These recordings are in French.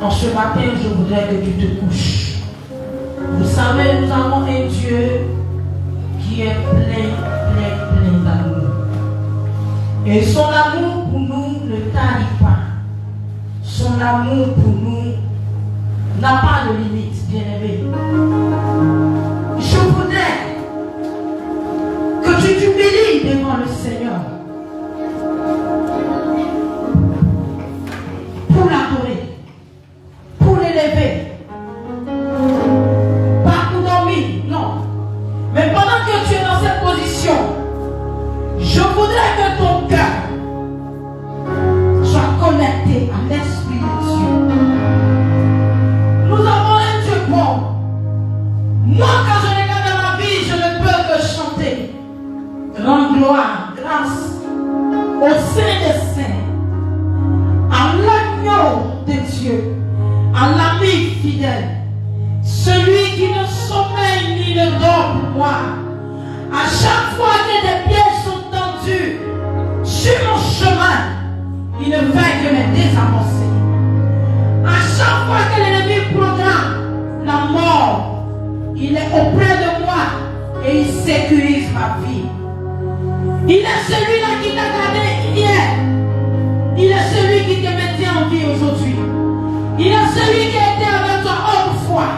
En ce matin, je voudrais que tu te couches. Vous savez, nous avons un Dieu qui est plein d'amour. Et son amour pour nous ne tarit pas. Son amour pour nous n'a pas de limite, bien-aimé. Je voudrais que tu t'humilies devant le Seigneur pour l'adorer, pour l'élever. Pas pour dormir, non. Mais pendant que tu es dans cette position, je voudrais que ton cœur soit connecté à l'Esprit de Dieu. Nous avons un Dieu bon. Moi, quand je regarde dans ma vie, je ne peux que chanter. Rends gloire, grâce au Saint des Saints, à l'agneau de Dieu, à l'ami fidèle, celui qui ne sommeille ni ne dort pour moi. À chaque fois que des pièges sont tendus sur mon chemin, il ne fait que me désavancer. À chaque fois que l'ennemi programme la mort, il est auprès de moi et il sécurise ma vie. Il est celui-là qui t'a gardé hier. Il est celui qui te maintient en vie aujourd'hui. Il est celui qui a été avec toi autrefois,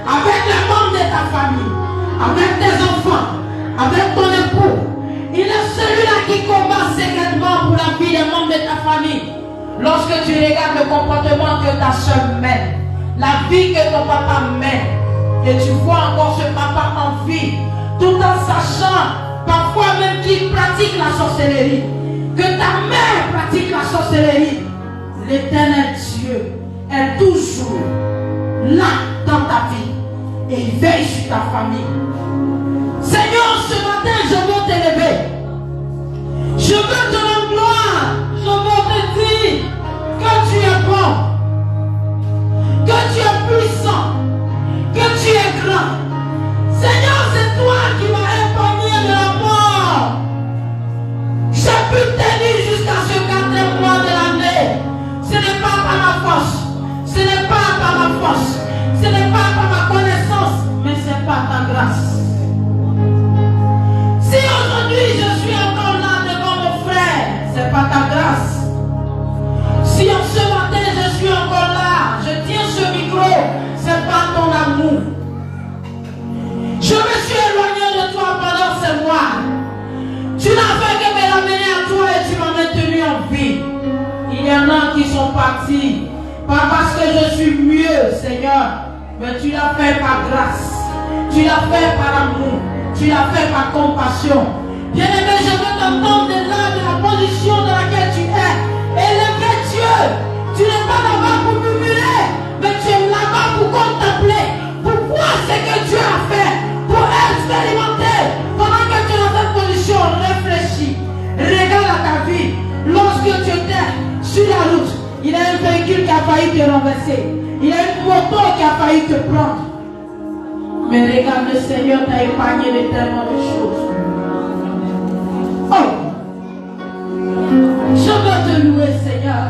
avec les membres de ta famille, avec tes enfants, avec ton époux. Il est celui-là qui combat secrètement pour la vie des membres de ta famille. Lorsque tu regardes le comportement que ta soeur mène, la vie que ton papa mène, et tu vois encore ce papa en vie, tout en sachant parfois même qu'il pratique la sorcellerie, que ta mère pratique la sorcellerie, l'Éternel Dieu est toujours là dans ta vie et il veille sur ta famille. Seigneur, ce matin, je veux t'élever. Je veux te rendre gloire. Je veux te dire que tu es bon, que tu es puissant, que tu es grand. Seigneur, c'est toi qui m'as épargné de la mort. J'ai pu tenir jusqu'à ce 4e mois de l'année. Ce n'est pas par ma force, ce n'est pas par ma force, ce n'est pas par ma connaissance, mais c'est par ta grâce. Si aujourd'hui je suis encore là devant mon frère, c'est par ta grâce. Si en ce matin je suis encore là, je tiens ce micro, c'est par ton amour. Je me suis éloigné de toi pendant ces mois. Tu n'as fait que me ramener à toi et tu m'as maintenu en vie. Il y en a qui sont partis, pas parce que je suis mieux, Seigneur, mais tu l'as fait par grâce, tu l'as fait par amour, tu l'as fait par compassion. Bien-aimé, je veux t'entendre de là, de la position dans laquelle tu es. Élevé Dieu, tu n'es pas là-bas pour murmurer, mais tu es là-bas pour contempler, pour voir ce que Dieu a fait, pour expérimenter. Pendant que tu es dans cette position, réfléchis, regarde à ta vie. Lorsque tu étais sur la route, il y a un véhicule qui a failli te renverser, il y a une moto qui a failli te prendre. Mais regarde, le Seigneur t'a épargné de tellement de choses. Oh! Je veux te louer, Seigneur.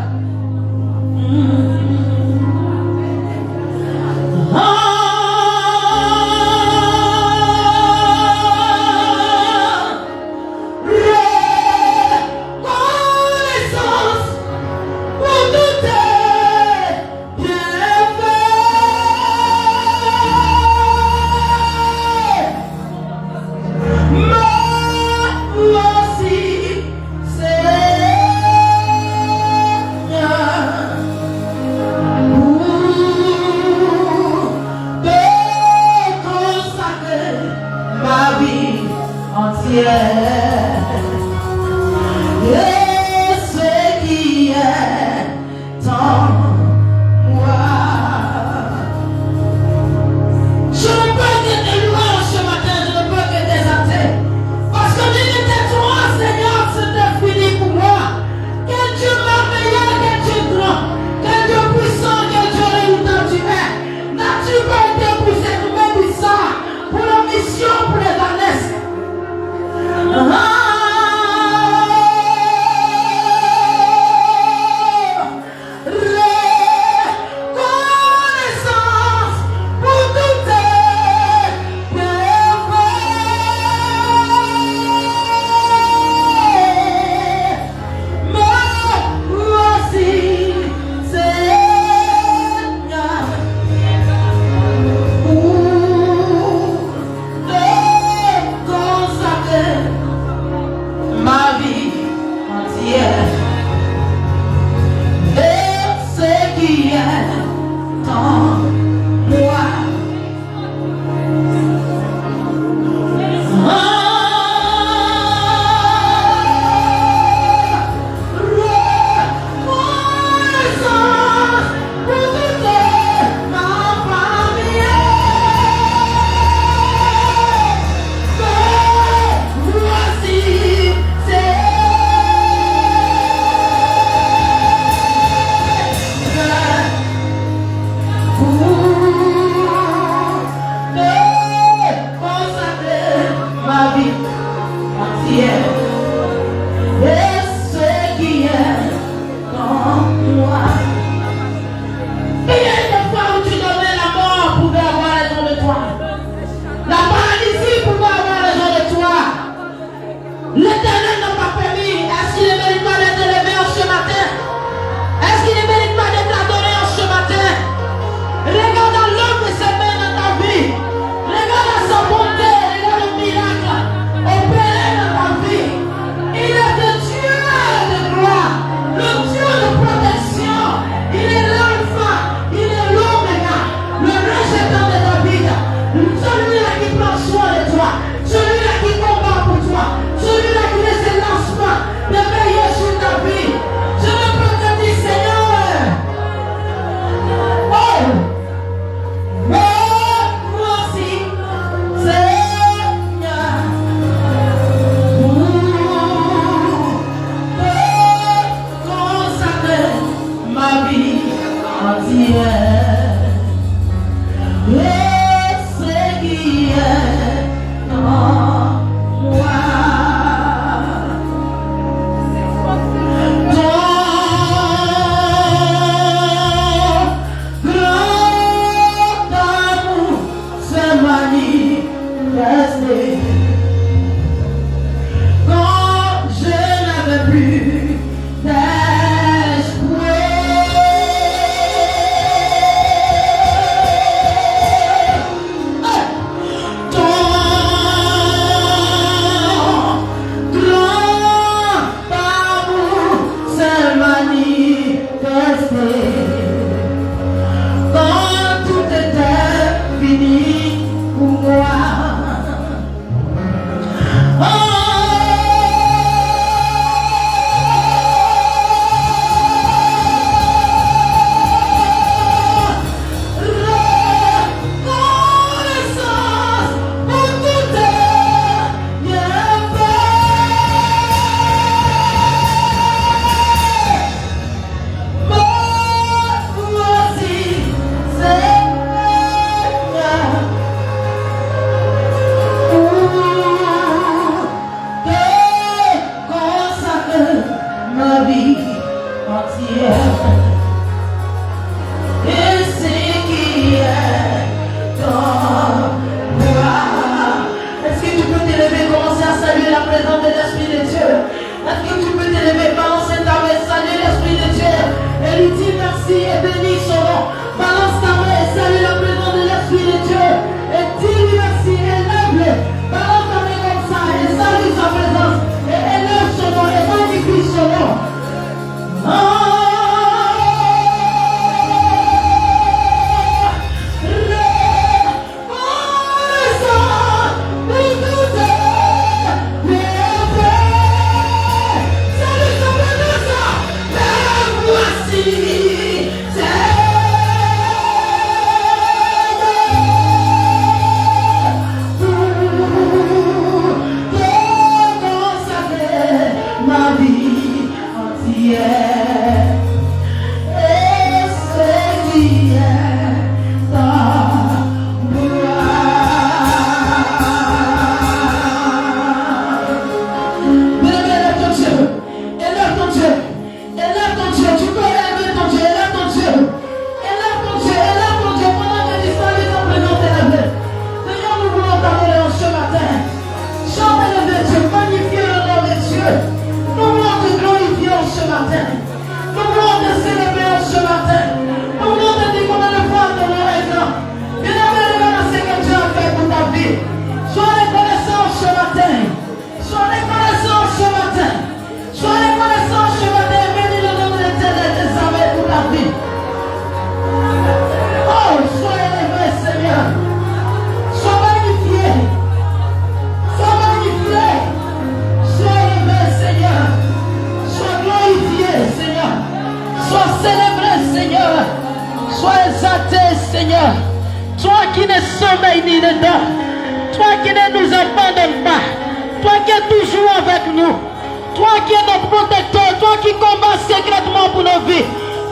Reconnaissance pour tout tes bienfaits. Merci, Seigneur. qui est en moi. Quand je n'avais plus d'espoir, Sois exalté, Seigneur. Toi qui ne sommeille ni ne dors. Toi qui ne nous abandonne pas. Toi qui es toujours avec nous. Toi qui es notre protecteur. Toi qui combats secrètement pour nos vies.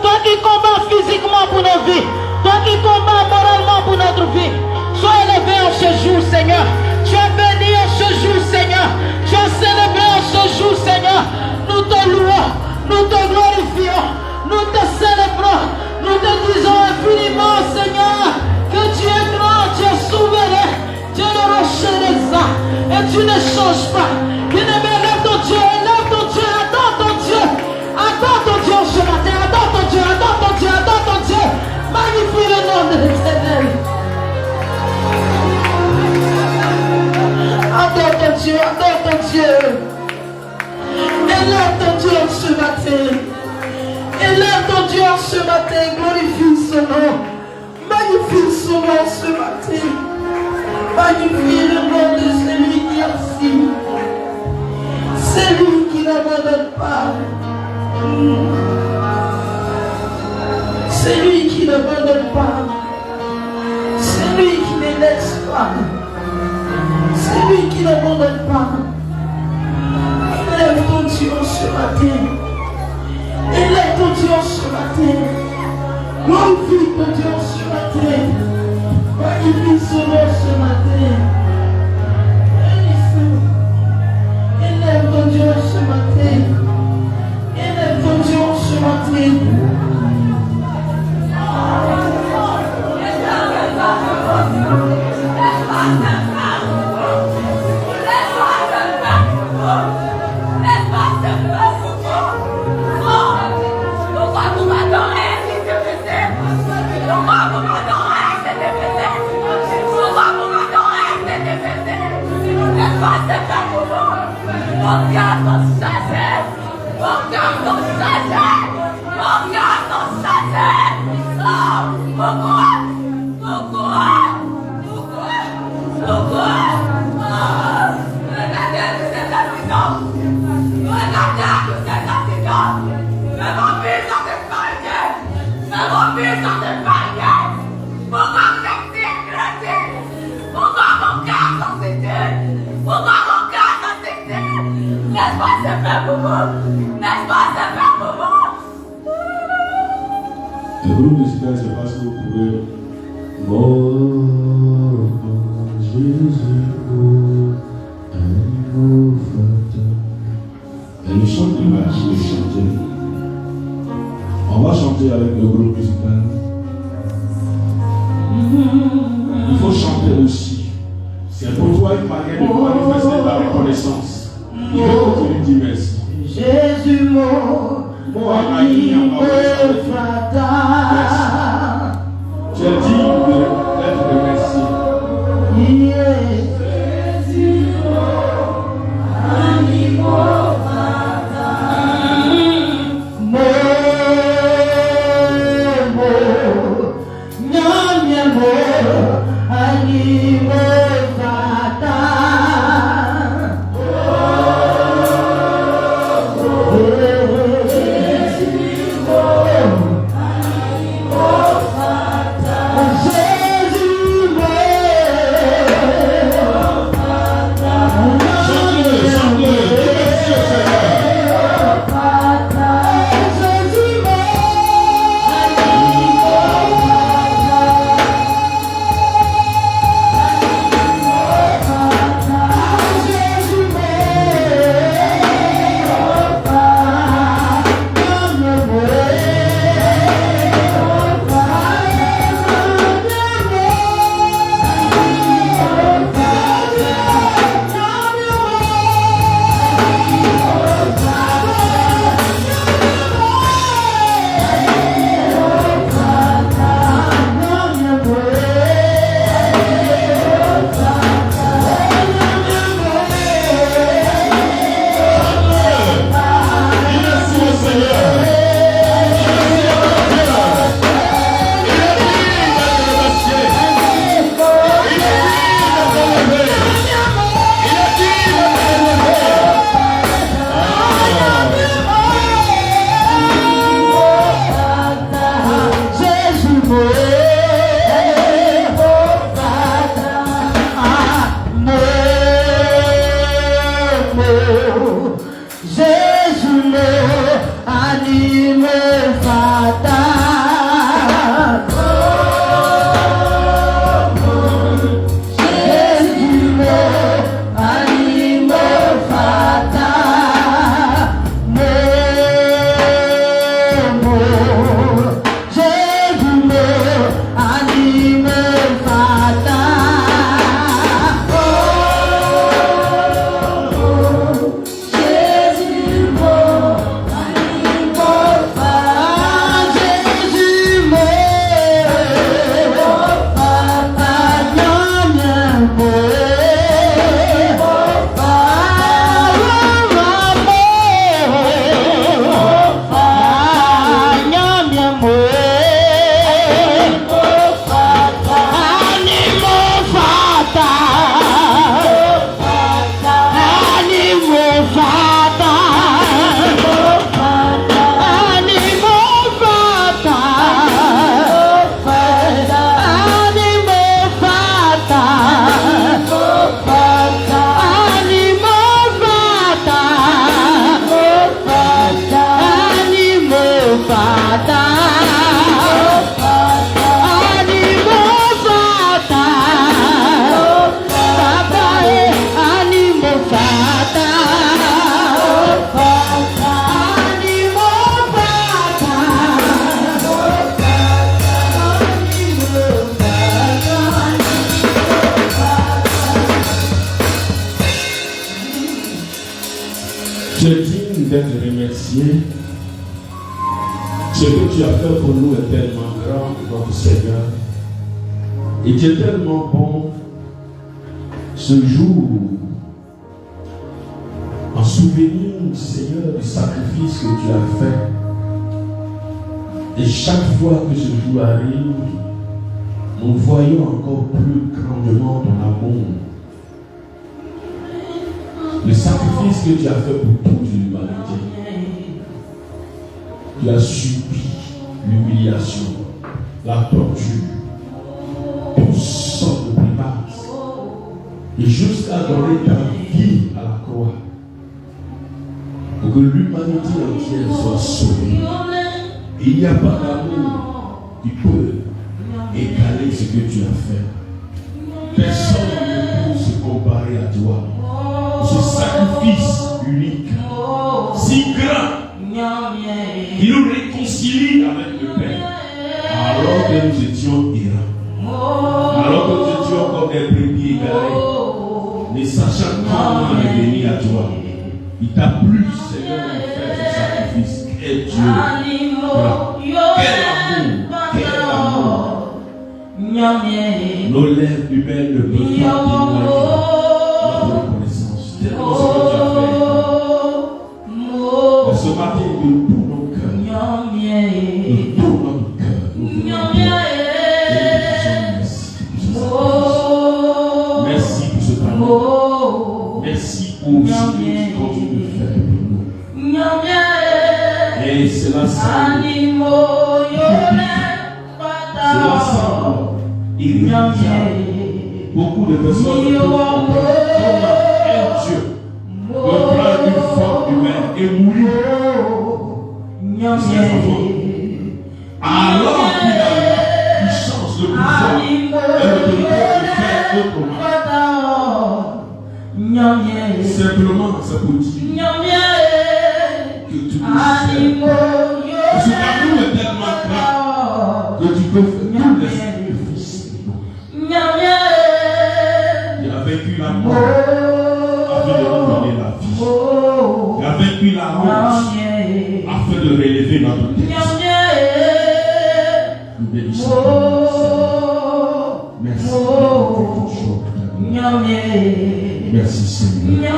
Toi qui combats physiquement pour nos vies. Toi qui combats moralement pour notre vie. Sois élevé en ce jour, Seigneur. Tu es béni en ce jour, Seigneur. Tu es célébré en ce jour, Seigneur. Nous te louons. Nous te glorifions. Nous te célébrons. Nous te disons infiniment, Seigneur, que tu es grand, tu es souverain, tu es le rocher des arts, et tu ne changes pas. Bien-aimé, lève ton Dieu, adore ton Dieu, adore ton Dieu ce matin, adore ton Dieu, adore ton Dieu, adore ton Dieu. Magnifie le nom de l'Éternel. Adore ton Dieu, adore ton Dieu. Élève ton Dieu ce matin. Élève ton Dieu ce matin, glorifie son nom. Magnifie son nom ce matin. Magnifie le nom de celui qui est assis. Celui qui n'abandonne pas. Celui qui n'abandonne pas. Celui qui ne laisse pas. Celui qui n'abandonne pas. Élève ton Dieu ce matin. Élève ton Dieu ce matin. Glorifie ton Dieu ce matin. Magnifie son nom ce matin. Élève ton Dieu ce matin. Élève ton Dieu ce matin. Le groupe musical, je ne sais pas si vous pouvez. Oh, Jésus, elle chante, il va chanter. On va chanter avec le groupe musical. Il faut chanter aussi. C'est pour toi une manière de manifester la reconnaissance. Il veut que tu lui dises merci. Jésus, mon ami de Fata. Tu es digne d'être remercié. Jésus, mon ami de Fata. d'être remercié. Ce que tu as fait pour nous est tellement grand, notre Seigneur. Et tu es tellement bon. Ce jour, en souvenir, Seigneur, du sacrifice que tu as fait. Et chaque fois que ce jour arrive, nous voyons encore plus grandement ton amour. Le sacrifice que tu as fait pour toute l'humanité. Tu as subi l'humiliation, la torture, toutes sortes de privages. Et jusqu'à donner ta vie à la croix. Pour que l'humanité entière soit sauvée. Il n'y a pas d'amour qui peut égaler ce que tu as fait. Personne ne peut se comparer à toi. Ce sacrifice unique, si grand, qui nous réconcilie avec le Père, alors que nous étions errants, alors que nous étions comme des brebis égarés, ne sachant comment revenir à toi. Il t'a plu, Seigneur, de faire ce sacrifice. Quel Dieu! Quel amour! Nos lèvres humaines ne peuvent pas témoigner notre reconnaissance. Tellement ce que tu as fait. Mais ce matin, de tout nos cœurs, de tout notre cœur, nous venons et nous disons merci pour ce sacrifice. Merci pour ce amour. Merci pour ce que tu continues de faire pour nous. Et cela semble irréalisable. Beaucoup de personnes ne peuvent comprendre comment un Dieu peut prendre une forme humaine et mourir pour ses enfants. Alors qu'il a la puissance, le pouvoir et l'autorité de faire autrement. Simplement, ça pour dire que tu nous aimes. Parce que l'amour est tellement grand que tu peux faire tout les sacrifices. Il a vaincu la mort afin de nous donner la vie. Il a vaincu la honte afin de relever notre tête. Nous bénissons. Merci pour toute chose. Merci Seigneur.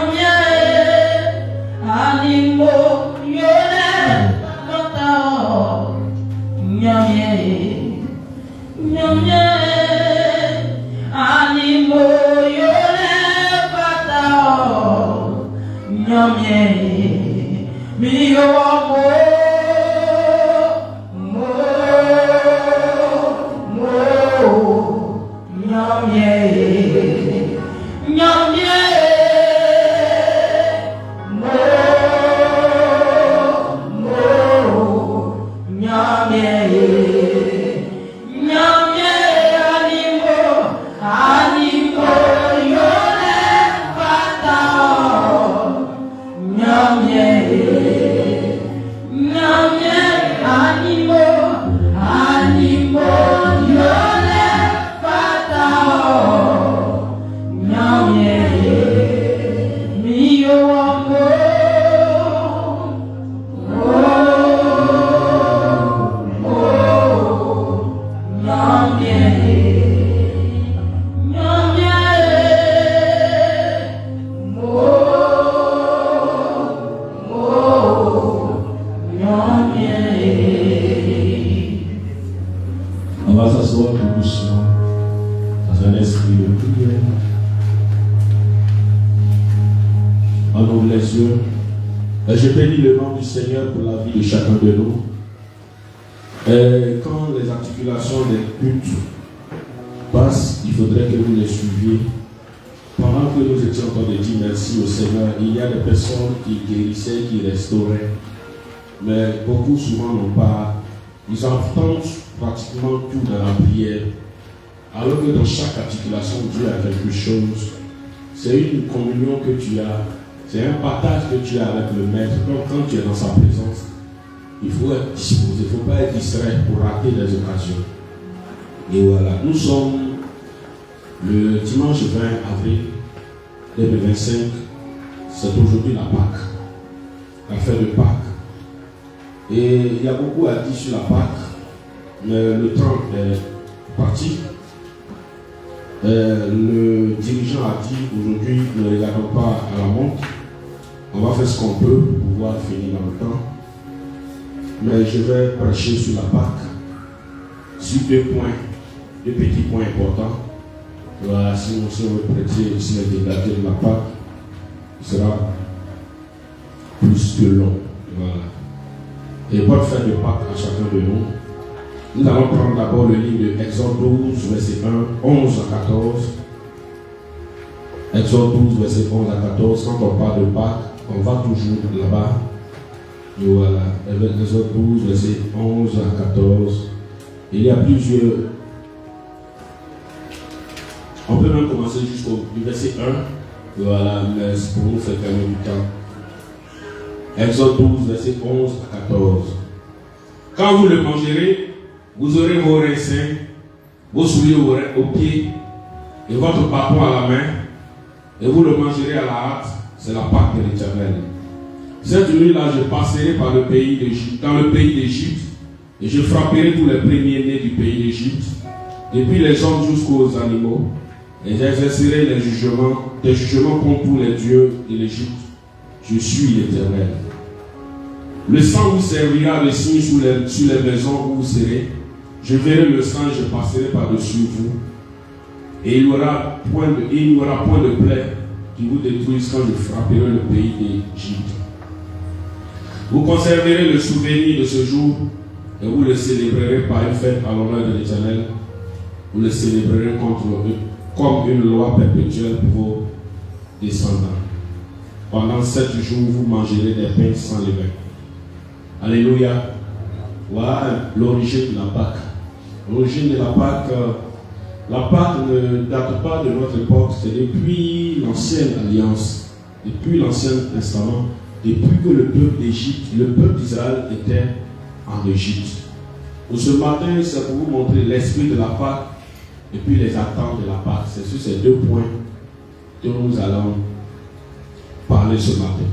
Je bénis le nom du Seigneur pour la vie de chacun de nous. Et quand les articulations des cultes passent, il faudrait que vous les suiviez. Pendant que nous étions en train de dire merci au Seigneur, il y a des personnes qui guérissaient, qui restauraient. Mais beaucoup souvent n'ont pas. Ils entendent pratiquement tout dans la prière. Alors que dans chaque articulation, Dieu a quelque chose. C'est une communion que tu as. C'est un partage que tu as avec le Maître. Donc quand tu es dans sa présence, il faut être disposé, il ne faut pas être distrait pour rater les occasions. Et voilà, nous sommes le dimanche 20 avril 2025, c'est aujourd'hui la Pâque. la fête de Pâques. Et il y a beaucoup à dire sur la Pâques, mais le temps est parti. Le dirigeant a dit aujourd'hui, ne regardons pas à la montre, on va faire ce qu'on peut pour pouvoir finir dans le temps. Mais je vais prêcher sur la Pâques, sur deux petits points importants. Voilà, si on veut prêter ici la dégradée de la Pâques, il sera plus que long. Voilà. Et bonne fête de Pâques à chacun de nous. Nous allons prendre d'abord le livre de Exode 12, verset 11 à 14. Exode 12, verset 11 à 14. Quand on parle de Pâques, on va toujours là-bas. Et voilà. Exode 12, verset 11 à 14. Il y a plusieurs. On peut même commencer jusqu'au verset 1. Voilà, mais pour nous, c'est quand même du temps. Exode 12, verset 11 à 14. Quand vous le mangerez, vous aurez vos raisins, vos souliers aux pieds et votre bâton à la main, et vous le mangerez à la hâte. C'est la Pâque de l'Éternel. Cette nuit-là, je passerai dans le pays d'Égypte, et je frapperai tous les premiers-nés du pays d'Égypte, depuis les hommes jusqu'aux animaux, et j'exercerai des jugements contre tous les dieux de l'Égypte. Je suis l'Éternel. Le sang vous servira de signe sur les maisons où vous serez. Je verrai le sang et je passerai par-dessus vous. Et il n'y aura point de plaie qui vous détruise quand je frapperai le pays d'Égypte. Vous conserverez le souvenir de ce jour et vous le célébrerez par une fête à l'honneur de l'Éternel. Vous le célébrerez comme une loi perpétuelle pour vos descendants. Pendant 7 jours, vous mangerez des pains sans levain. Alléluia. Voilà l'origine de la Pâque. L'origine de la Pâque ne date pas de notre époque, c'est depuis l'ancienne alliance, depuis l'ancien testament, depuis que le peuple d'Israël était en Égypte. Donc ce matin, c'est pour vous montrer l'esprit de la Pâque et puis les attentes de la Pâque. C'est sur ces 2 points que nous allons parler ce matin.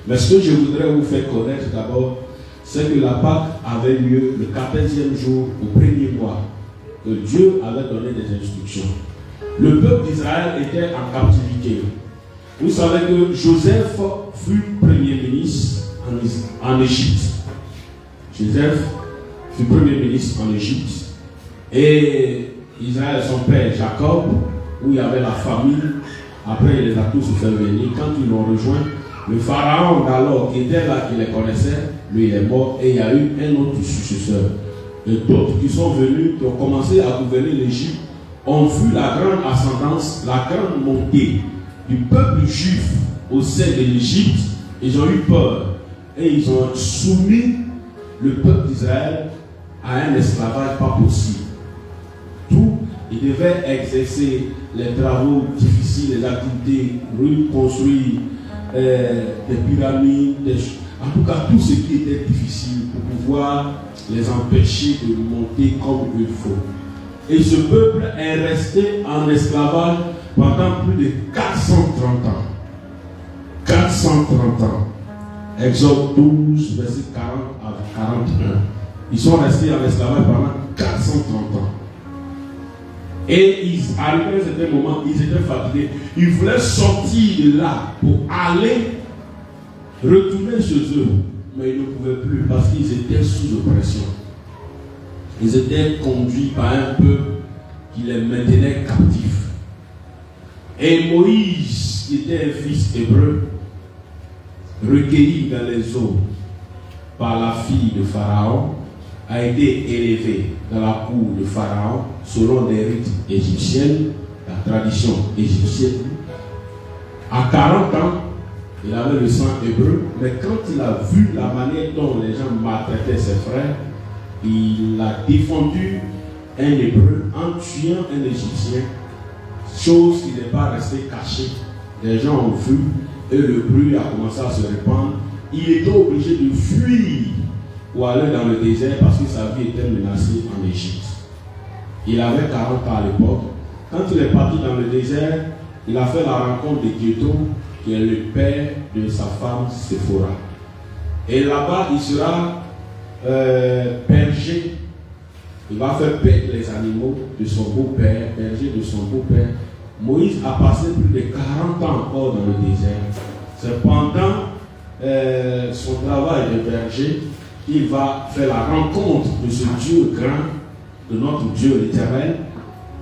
Mais ce que je voudrais vous faire connaître d'abord, c'est que la Pâque avait lieu le 14e jour au 1er mois, que Dieu avait donné des instructions. Le peuple d'Israël était en captivité. Vous savez que Joseph fut premier ministre en Égypte. Joseph fut premier ministre en Égypte. Et Israël, son père Jacob, où il y avait la famine, après il les a tous fait venir. Quand ils l'ont rejoint, le pharaon d'alors qui était là, qui les connaissait, lui il est mort et il y a eu un autre successeur. Et d'autres qui sont venus, qui ont commencé à gouverner l'Égypte, ont vu la grande ascendance, la grande montée du peuple juif au sein de l'Égypte. Ils ont eu peur et ils ont soumis le peuple d'Israël à un esclavage pas possible. Tout, ils devaient exercer les travaux difficiles, les activités, reconstruire des pyramides, en tout cas tout ce qui était difficile pour pouvoir les empêcher de monter comme il faut. Et ce peuple est resté en esclavage pendant plus de 430 ans. 430 ans. Exode 12, verset 40 à 41. Ils sont restés en esclavage pendant 430 ans. Et ils arrivaient à un certain moment, ils étaient fatigués. Ils voulaient sortir de là pour aller retourner chez eux. Mais ils ne pouvaient plus parce qu'ils étaient sous oppression. Ils étaient conduits par un peuple qui les maintenait captifs. Et Moïse, qui était un fils hébreu, recueilli dans les eaux par la fille de Pharaon, a été élevé dans la cour de Pharaon selon les rites égyptiennes, la tradition égyptienne. À 40 ans, il avait le sang hébreu, mais quand il a vu la manière dont les gens maltraitaient ses frères, il a défendu un hébreu en tuant un égyptien, chose qui n'est pas restée cachée. Les gens ont vu et le bruit a commencé à se répandre. Il était obligé de fuir ou aller dans le désert parce que sa vie était menacée en Égypte. Il avait 40 ans à l'époque. Quand il est parti dans le désert, il a fait la rencontre de Kéto, qui est le père de sa femme Séphora. Et là-bas, il sera berger. Il va faire paître les animaux de son beau-père, berger de son beau-père. Moïse a passé plus de 40 ans encore dans le désert. C'est pendant son travail de berger qu'il va faire la rencontre de ce Dieu grand, de notre Dieu l'Éternel,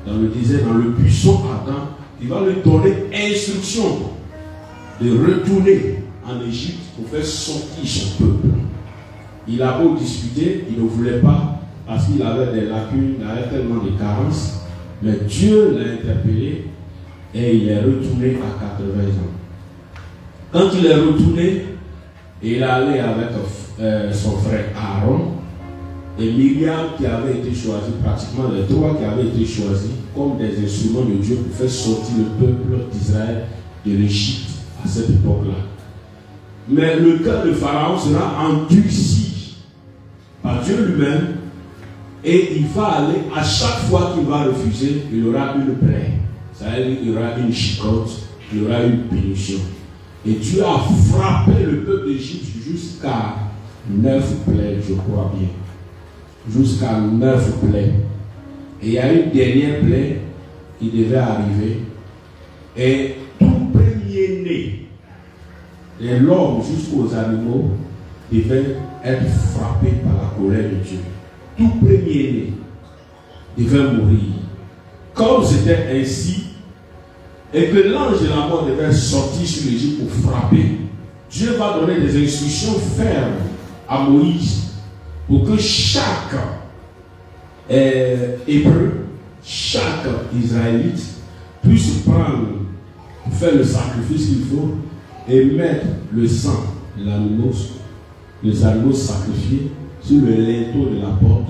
dans le désert, dans le buisson ardent. Il va lui donner instruction de retourner en Égypte pour faire sortir son peuple. Il a beau discuter, il ne voulait pas, parce qu'il avait des lacunes, il avait tellement de carences, mais Dieu l'a interpellé et il est retourné à 80 ans. Quand il est retourné, il est allé avec son frère Aaron et Myriam qui avait été choisi, pratiquement les trois qui avaient été choisis comme des instruments de Dieu pour faire sortir le peuple d'Israël de l'Égypte à cette époque-là. Mais le cœur de Pharaon sera endurci par Dieu lui-même et il va aller, à chaque fois qu'il va refuser, il y aura une plaie. Ça veut dire qu'il y aura une chicotte, il y aura une punition. Et Dieu a frappé le peuple d'Égypte jusqu'à 9 plaies, je crois bien. Jusqu'à 9 plaies. Et il y a une dernière plaie qui devait arriver. Et tout premier-né, de l'homme jusqu'aux animaux, devait être frappé par la colère de Dieu. Tout premier-né devait mourir. Comme c'était ainsi, et que l'ange de la mort devait sortir sur l'Égypte pour frapper, Dieu va donner des instructions fermes à Moïse pour que chaque Hébreu, chaque Israélite puisse prendre, faire le sacrifice qu'il faut et mettre le sang de l'animal, les animaux sacrifiés sur le linteau de la porte.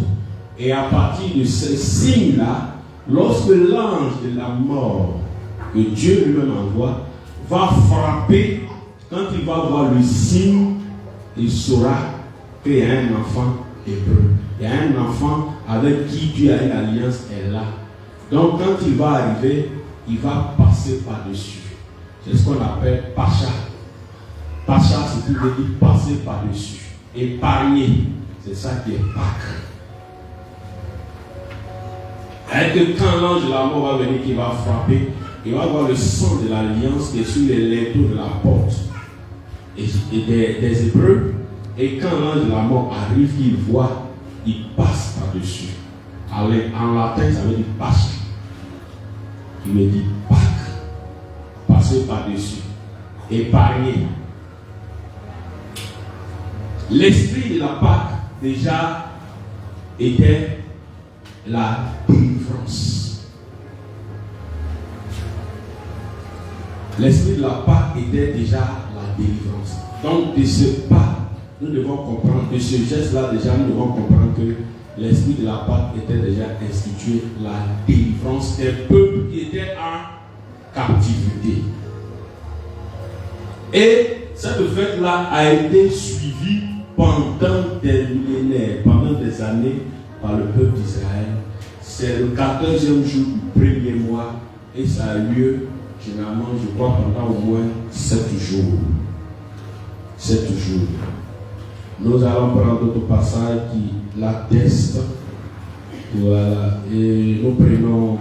Et à partir de ce signe-là, lorsque l'ange de la mort que Dieu lui-même envoie va frapper, quand il va voir le signe, il saura qu'il y a un enfant hébreu. Il y a un enfant avec qui Dieu a une alliance est là. Donc quand il va arriver, il va passer par-dessus. C'est ce qu'on appelle Pacha. Pacha, c'est ce qui veut dire passer par-dessus. Épargner. C'est ça qui est Pâques. Et que quand l'ange de la mort va venir, qui va frapper, il va avoir le sang de l'alliance qui est sur les linteaux de la porte et des Hébreux. Et quand l'ange de la mort arrive, il voit, il passe par-dessus. En latin, ça veut dire Pâques. Il me dit Pâques. Passer par-dessus. Épargner. L'esprit de la Pâques, déjà, était la délivrance. L'esprit de la Pâque était déjà la délivrance. Donc de ce pas, nous devons comprendre, de ce geste-là déjà, nous devons comprendre que l'esprit de la Pâque était déjà institué la délivrance des peuples qui étaient en captivité. Et cette fête-là a été suivie pendant des millénaires, pendant des années par le peuple d'Israël. C'est le 14e jour du premier mois et ça a lieu généralement, je crois, pendant au moins 7 jours. 7 jours. Nous allons prendre d'autres passages qui l'attestent. Voilà. Et nous prenons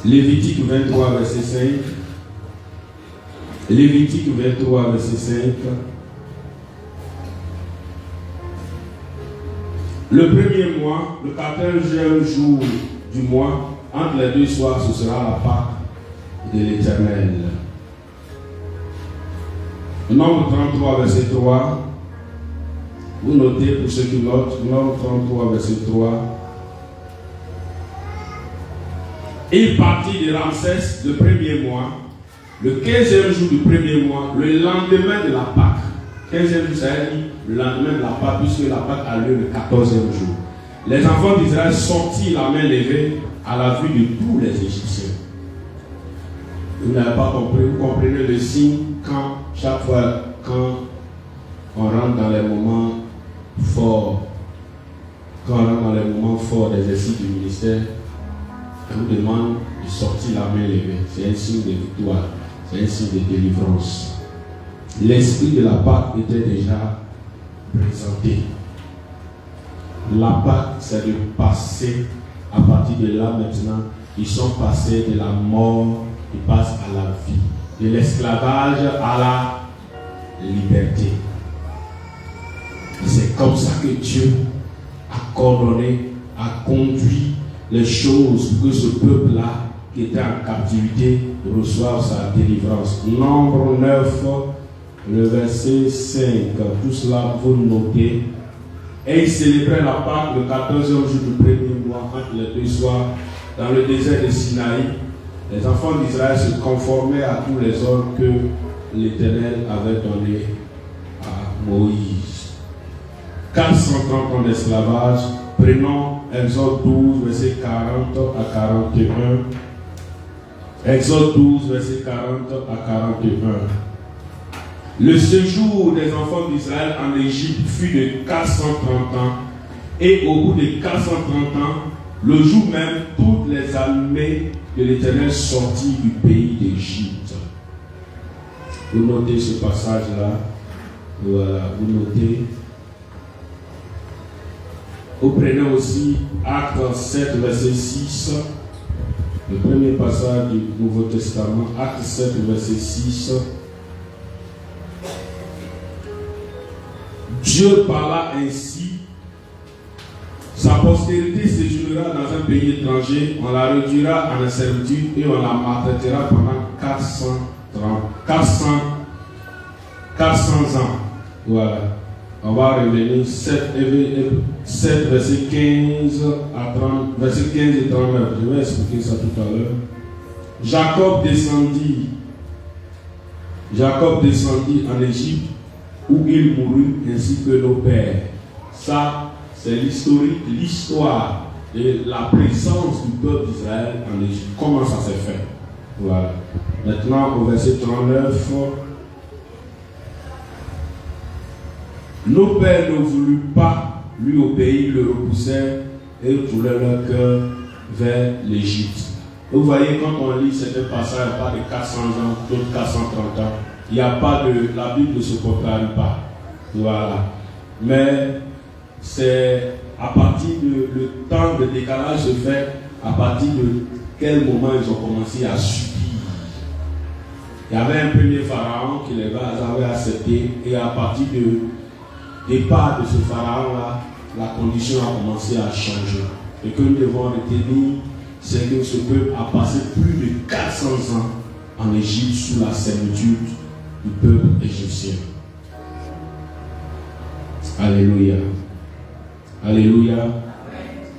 Lévitique 23, verset 5. Lévitique 23, verset 5. Le premier mois, le 14e jour du mois, entre les deux soirs, ce sera la Pâque de l'Éternel. Nombre 33, verset 3. Vous notez pour ceux qui notent, Nombre 33, verset 3. Il partit de Ramsès le premier mois, le 15e jour du premier mois, le lendemain de la Pâque. 15e jour, ça veut dire le lendemain de la Pâque, puisque la Pâque a lieu le 14e jour. Les enfants d'Israël sortirent la main levée à la vue de tous les Égyptiens. Vous n'avez pas compris, vous comprenez le signe quand, chaque fois, quand on rentre dans les moments forts, des exercices du ministère, on vous demande de sortir la main levée. C'est un signe de victoire. C'est un signe de délivrance. L'esprit de la Pâque était déjà présenté. La Pâque, c'est de passer à partir de là maintenant. Ils sont passés de la mort, ils passent à la vie, de l'esclavage à la liberté. C'est comme ça que Dieu a coordonné, a conduit les choses pour que ce peuple-là, qui était en captivité, reçoive sa délivrance. Nombre 9, le verset 5, tout cela vous notez. Et ils célébraient la Pâque le 14e jour du premier mois, entre les deux soirs, dans le désert de Sinaï. Les enfants d'Israël se conformaient à tous les ordres que l'Éternel avait donnés à Moïse. 430 ans d'esclavage. Prenons Exode 12, verset 40 à 41. Exode 12, verset 40 à 41. Le séjour des enfants d'Israël en Égypte fut de 430 ans. Et au bout de 430 ans, le jour même, toutes les armées de l'Éternel sortirent du pays d'Égypte. Vous notez ce passage-là. Voilà, vous notez. Vous prenez aussi Acte 7, verset 6. Le premier passage du Nouveau Testament. Acte 7, verset 6. Dieu parla ainsi. Sa postérité séjournera dans un pays étranger, on la réduira en servitude et on la maltraitera pendant 400 ans. Voilà. On va revenir 7 verset 15 à 30, verset 15 et 39. Je vais expliquer ça tout à l'heure. Jacob descendit en Égypte où il mourut ainsi que nos pères. Ça, c'est l'histoire de la présence du peuple d'Israël en Égypte. Comment ça s'est fait? Voilà. Maintenant, au verset 39, nos pères ne voulurent pas lui obéir, le repoussèrent et tournèrent leur cœur vers l'Égypte. Vous voyez, quand on lit certains passages, il n'y a pas de 400 ans, d'autres 430 ans. Il n'y a pas de. La Bible ne se contrarie pas. Voilà. Mais c'est à partir de. Le temps de décalage se fait à partir de quel moment ils ont commencé à subir. Il y avait un premier pharaon qui les avait acceptés, et à partir du départ de ce pharaon-là, la condition a commencé à changer. Et que nous devons retenir, c'est que ce peuple a passé plus de 400 ans en Égypte sous la servitude du peuple égyptien. Alléluia. Alléluia.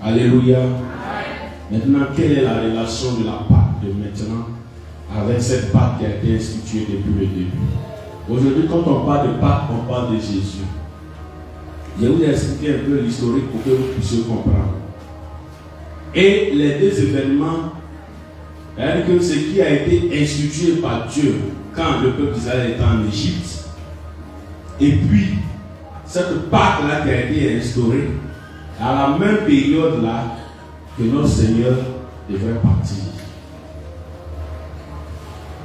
Alléluia. Maintenant, quelle est la relation de la Pâque de maintenant avec cette Pâque qui a été instituée depuis le début? Aujourd'hui, quand on parle de Pâque, on parle de Jésus. Je vais vous expliquer un peu l'historique pour que vous puissiez comprendre. Et les deux événements, c'est-à-dire que ce qui a été institué par Dieu quand le peuple d'Israël était en Égypte, et puis cette Pâque-là qui a été instaurée, à la même période-là que notre Seigneur devrait partir.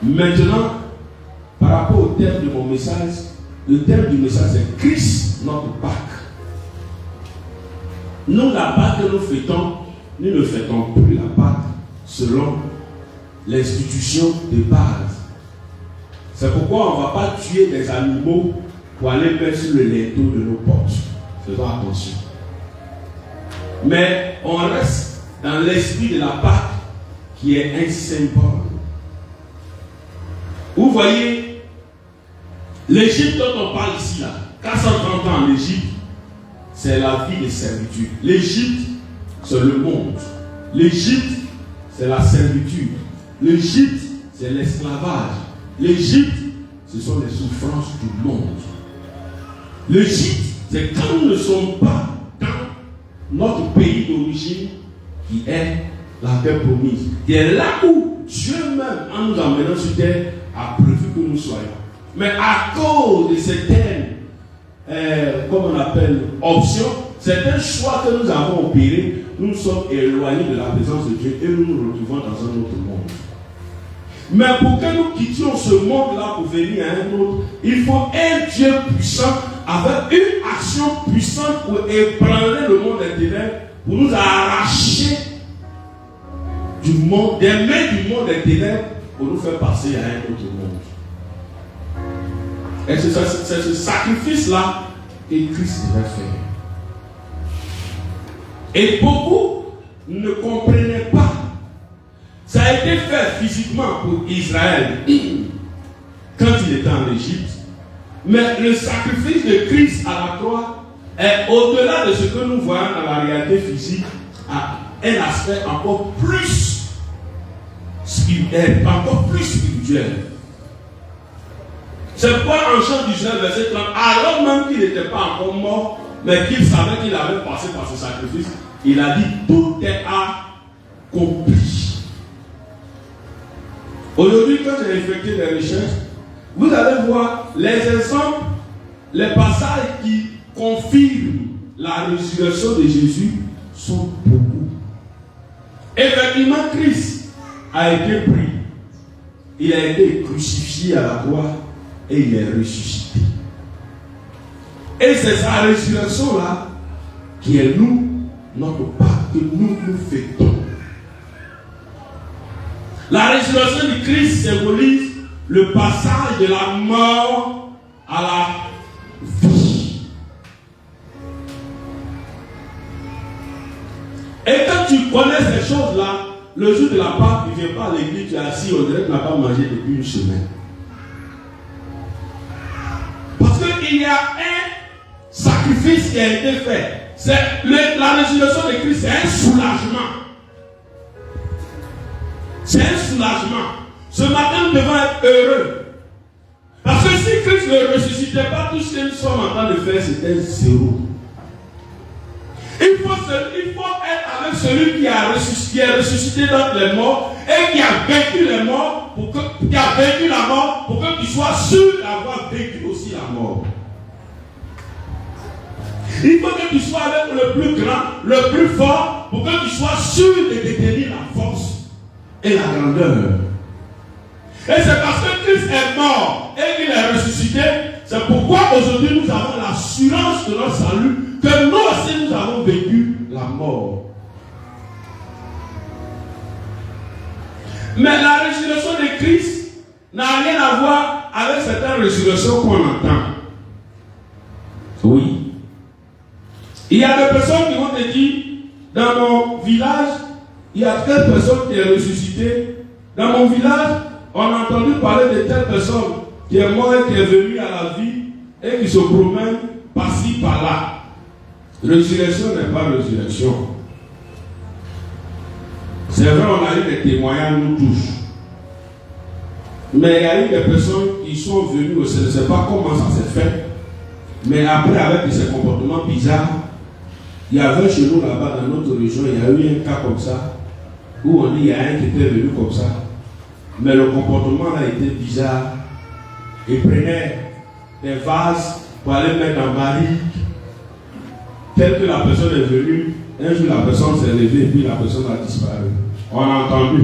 Maintenant, par rapport au thème de mon message, le thème du message c'est Christ, notre Pâque. Nous, la Pâque que nous fêtons, nous ne fêtons plus la Pâque selon l'institution de base. C'est pourquoi on ne va pas tuer des animaux pour aller mettre sur le linteau de nos portes. Faisons attention. Mais on reste dans l'esprit de la Pâque qui est un symbole. Vous voyez, l'Égypte dont on parle ici, là, 430 ans en Égypte, c'est la vie de servitude. L'Égypte, c'est le monde. L'Égypte, c'est la servitude. L'Égypte, c'est l'esclavage. L'Égypte, ce sont les souffrances du monde. L'Égypte, c'est quand nous ne sommes pas dans notre pays d'origine qui est la terre promise. C'est là où Dieu même, en nous amenant sur terre, a prévu que nous soyons. Mais à cause de certaines, comme on appelle, options, certains choix que nous avons opérés, nous sommes éloignés de la présence de Dieu et nous nous retrouvons dans un autre monde. Mais pour que nous quittions ce monde-là pour venir à un autre, il faut un Dieu puissant avec une action puissante pour ébranler le monde des ténèbres, pour nous arracher du monde, des mains du monde des ténèbres, pour nous faire passer à un autre monde. Et c'est ce sacrifice-là que Christ devait faire. Et beaucoup ne comprenaient pas. Ça a été fait physiquement pour Israël quand il était en Égypte. Mais le sacrifice de Christ à la croix est au-delà de ce que nous voyons dans la réalité physique, a un aspect encore plus spirituel, C'est pourquoi en Chant d'Israël, verset 30, alors même qu'il n'était pas encore mort, mais qu'il savait qu'il avait passé par ce sacrifice, il a dit, tout est accompli. Aujourd'hui, quand j'ai effectué des recherches, vous allez voir les exemples, les passages qui confirment la résurrection de Jésus sont beaucoup. Effectivement, Christ a été pris. Il a été crucifié à la croix et il est ressuscité. Et c'est sa résurrection-là qui est notre part que nous fêtons. La résurrection de Christ symbolise le passage de la mort à la vie. Et quand tu connais ces choses-là, le jour de la Pâque, tu ne viens pas à l'église, tu es assis, on dirait que tu n'as pas mangé depuis une semaine. Parce qu'il y a un sacrifice qui a été fait. La résurrection de Christ, c'est un soulagement. C'est un soulagement. Ce matin, nous devons être heureux. Parce que si Christ ne ressuscitait pas, tout ce que nous sommes en train de faire, c'était zéro. Il faut être avec celui qui est ressuscité dans les morts et qui a vaincu les morts, qui a vaincu la mort, pour que tu sois sûr d'avoir vaincu aussi la mort. Il faut que tu sois avec le plus grand, le plus fort, pour que tu sois sûr de détenir la force et la grandeur. Et c'est parce que Christ est mort et qu'il est ressuscité, c'est pourquoi aujourd'hui nous avons l'assurance de notre salut, que nous aussi nous avons vécu la mort. Mais la résurrection de Christ n'a rien à voir avec certaines résurrections qu'on entend. Oui. Il y a des personnes qui vont te dire, dans mon village, il y a telle personne qui est ressuscitée. Dans mon village, on a entendu parler de telle personne qui est morte et qui est venue à la vie et qui se promène par-ci, par-là. Résurrection n'est pas résurrection. C'est vrai, on a eu des témoignages, nous tous. Mais il y a eu des personnes qui sont venues, je ne sais pas comment ça s'est fait, mais après, avec ces comportements bizarres, il y avait chez nous là-bas, dans notre région, il y a eu un cas comme ça, où on dit il y a un qui était venu comme ça, mais le comportement là était bizarre. Il prenait des vases pour aller mettre en barrique, tel que la personne est venue. Un jour la personne s'est levée et puis la personne a disparu. On a entendu,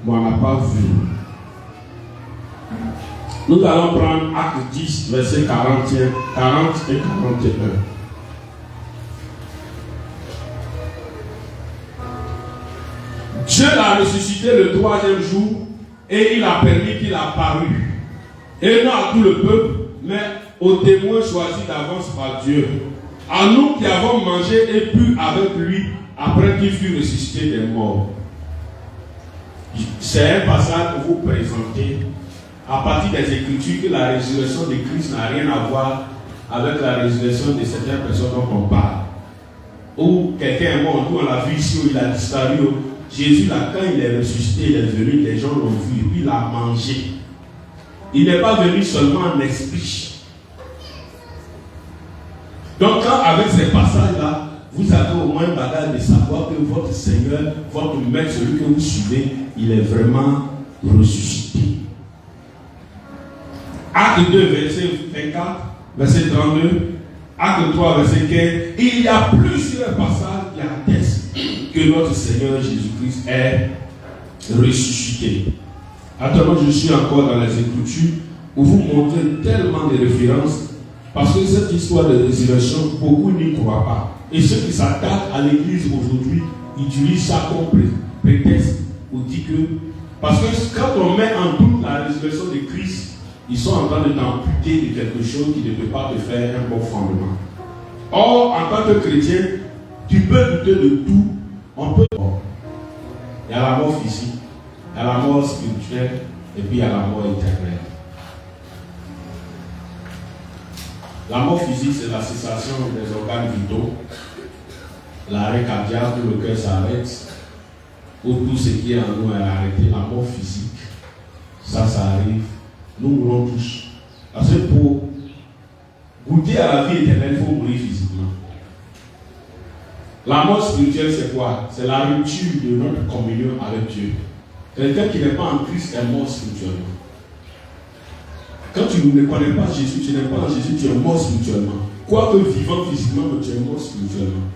mais on n'a pas vu. Nous allons prendre Acte 10, verset 40 et 41. Dieu l'a ressuscité le 3e jour et il a permis qu'il apparût. Et non à tout le peuple, mais aux témoins choisis d'avance par Dieu. À nous qui avons mangé et bu avec lui après qu'il fut ressuscité des morts. C'est un passage pour vous présenter à partir des Écritures que la résurrection de Christ n'a rien à voir avec la résurrection de certaines personnes dont on parle. Ou quelqu'un est mort, on l'a vu ici, où il a disparu. Jésus, là, quand il est ressuscité, il est venu, les gens l'ont vu, et puis il a mangé. Il n'est pas venu seulement en esprit. Donc, quand avec ces passages-là, vous avez au moins le bagage de savoir que votre Seigneur, votre Maître, celui que vous suivez, il est vraiment ressuscité. Acte 2, verset 24, verset 32, Acte 3, verset 15. Il y a plusieurs passages qui attestent que notre Seigneur Jésus-Christ est ressuscité. Actuellement, je suis encore dans les Écritures pour vous montrer tellement de références parce que cette histoire de résurrection, beaucoup n'y croient pas. Et ceux qui s'attaquent à l'église aujourd'hui utilisent ça comme prétexte pour dire que. Parce que quand on met en doute la résurrection de Christ, ils sont en train de t'amputer de quelque chose qui ne peut pas te faire un bon fondement. Or, en tant que chrétien, tu peux douter de tout. On peut. Il y a la mort physique, il y a la mort spirituelle, et puis il y a la mort éternelle. La mort physique, c'est la cessation des organes vitaux, l'arrêt cardiaque, où le cœur s'arrête, où tout ce qui est en nous est arrêté. La mort physique, ça arrive. Nous mourons tous. Parce que pour goûter à la vie éternelle, il faut mourir physiquement. La mort spirituelle, c'est quoi? C'est la rupture de notre communion avec Dieu. Quelqu'un qui n'est pas en Christ est mort spirituellement. Quand tu ne connais pas Jésus, tu n'es pas en Jésus, tu es mort spirituellement. Quoique vivant physiquement, mais tu es mort spirituellement.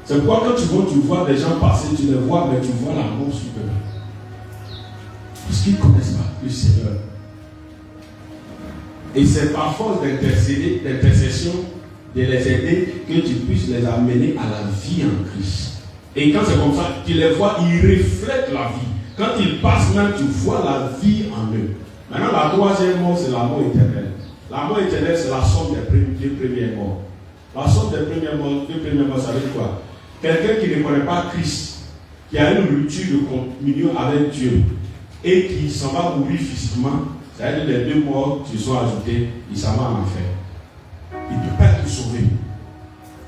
C'est pourquoi quand tu vois des gens passer, tu les vois, mais tu vois la mort spirituelle. Parce qu'ils ne connaissent pas le Seigneur. Et c'est par force d'intercession, de les aider, que tu puisses les amener à la vie en Christ. Et quand c'est comme ça, tu les vois, ils reflètent la vie. Quand ils passent même, tu vois la vie en eux. Maintenant, la troisième mort, c'est la mort éternelle. La mort éternelle, c'est la somme des deux premières morts. La somme des deux premières morts, ça veut dire quoi? Quelqu'un qui ne connaît pas Christ, qui a une rupture de communion avec Dieu, et qui s'en va mourir physiquement, ça veut dire les deux morts qui sont ajoutés, il s'en va en enfer. Il ne peut pas être sauvé.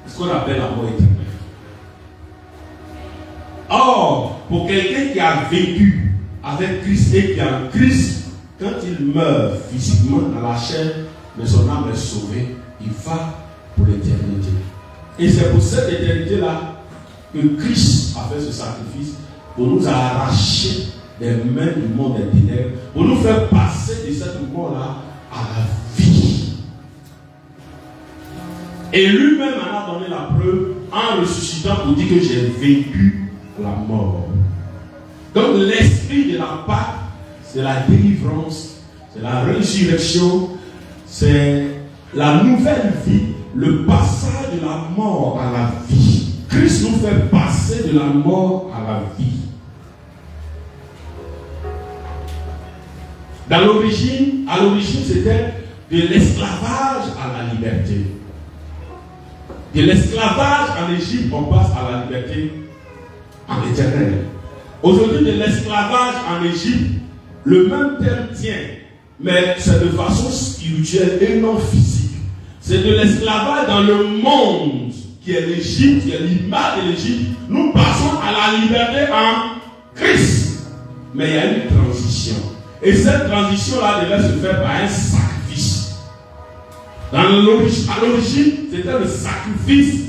C'est ce qu'on appelle la mort éternelle. Or, pour quelqu'un qui a vécu avec Christ et qui est en Christ, quand il meurt physiquement dans la chair, mais son âme est sauvée, il va pour l'éternité. Et c'est pour cette éternité-là que Christ a fait ce sacrifice pour nous arracher des mains du monde des ténèbres, pour nous faire passer de cette mort-là à la vie. Et lui-même en a donné la preuve en ressuscitant pour dire que j'ai vaincu la mort. Donc l'esprit de la Pâque, c'est la délivrance, c'est la résurrection, c'est la nouvelle vie, le passage de la mort à la vie. Christ nous fait passer de la mort à la vie. À l'origine, c'était de l'esclavage à la liberté. De l'esclavage en Égypte, on passe à la liberté en éternel. Aujourd'hui, de l'esclavage en Égypte, le même terme tient, mais c'est de façon spirituelle et non physique. C'est de l'esclavage dans le monde qui est l'Égypte, qui est l'image de l'Égypte. Nous passons à la liberté en Christ. Mais il y a une transition. Et cette transition-là devait se faire par un sacrifice. À l'origine, c'était le sacrifice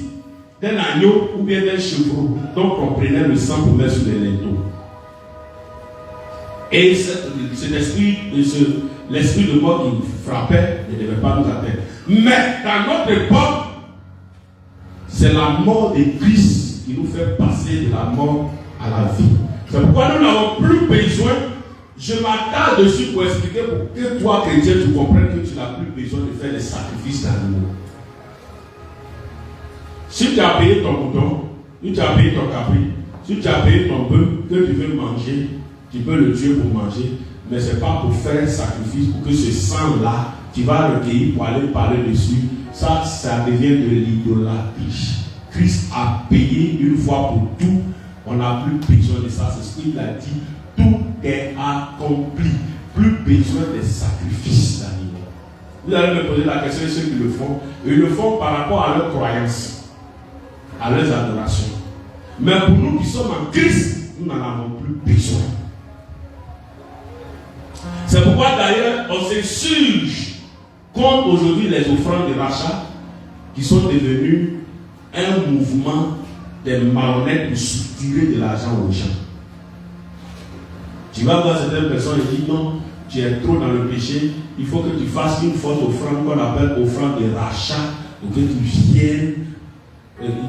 d'un agneau ou bien d'un chevreau. Donc on prenait le sang pour mettre sur les linteaux. Et cet esprit, l'esprit de mort qui frappait ne devait pas nous atteindre. Mais dans notre époque, c'est la mort de Christ qui nous fait passer de la mort à la vie. C'est pourquoi nous n'avons plus besoin. Je m'attarde dessus pour expliquer pour que toi, chrétien, tu comprennes que tu n'as plus besoin de faire des sacrifices d'animaux. Si tu as payé ton mouton, si tu as payé ton capri, si tu as payé ton bœuf que tu veux manger, tu peux le tuer pour manger, mais ce n'est pas pour faire un sacrifice, pour que ce sang-là, tu vas le cueillir pour aller parler dessus. Ça devient de l'idolâtrie. Christ a payé une fois pour tout. On n'a plus besoin de ça. C'est ce qu'il a dit. Tout est accompli. Plus besoin des sacrifices d'animaux. Vous allez me poser la question, ceux qui le font. Ils le font par rapport à leurs croyances, à leurs adorations. Mais pour nous qui sommes en Christ, nous n'en avons plus besoin. C'est pourquoi d'ailleurs on s'insurge contre aujourd'hui les offrandes de rachat qui sont devenues un mouvement des marionnettes pour soutirer de l'argent aux gens. Tu vas voir certaines personnes et dire non, tu es trop dans le péché, il faut que tu fasses une fausse offrande qu'on appelle offrande de rachat pour que tu viennes,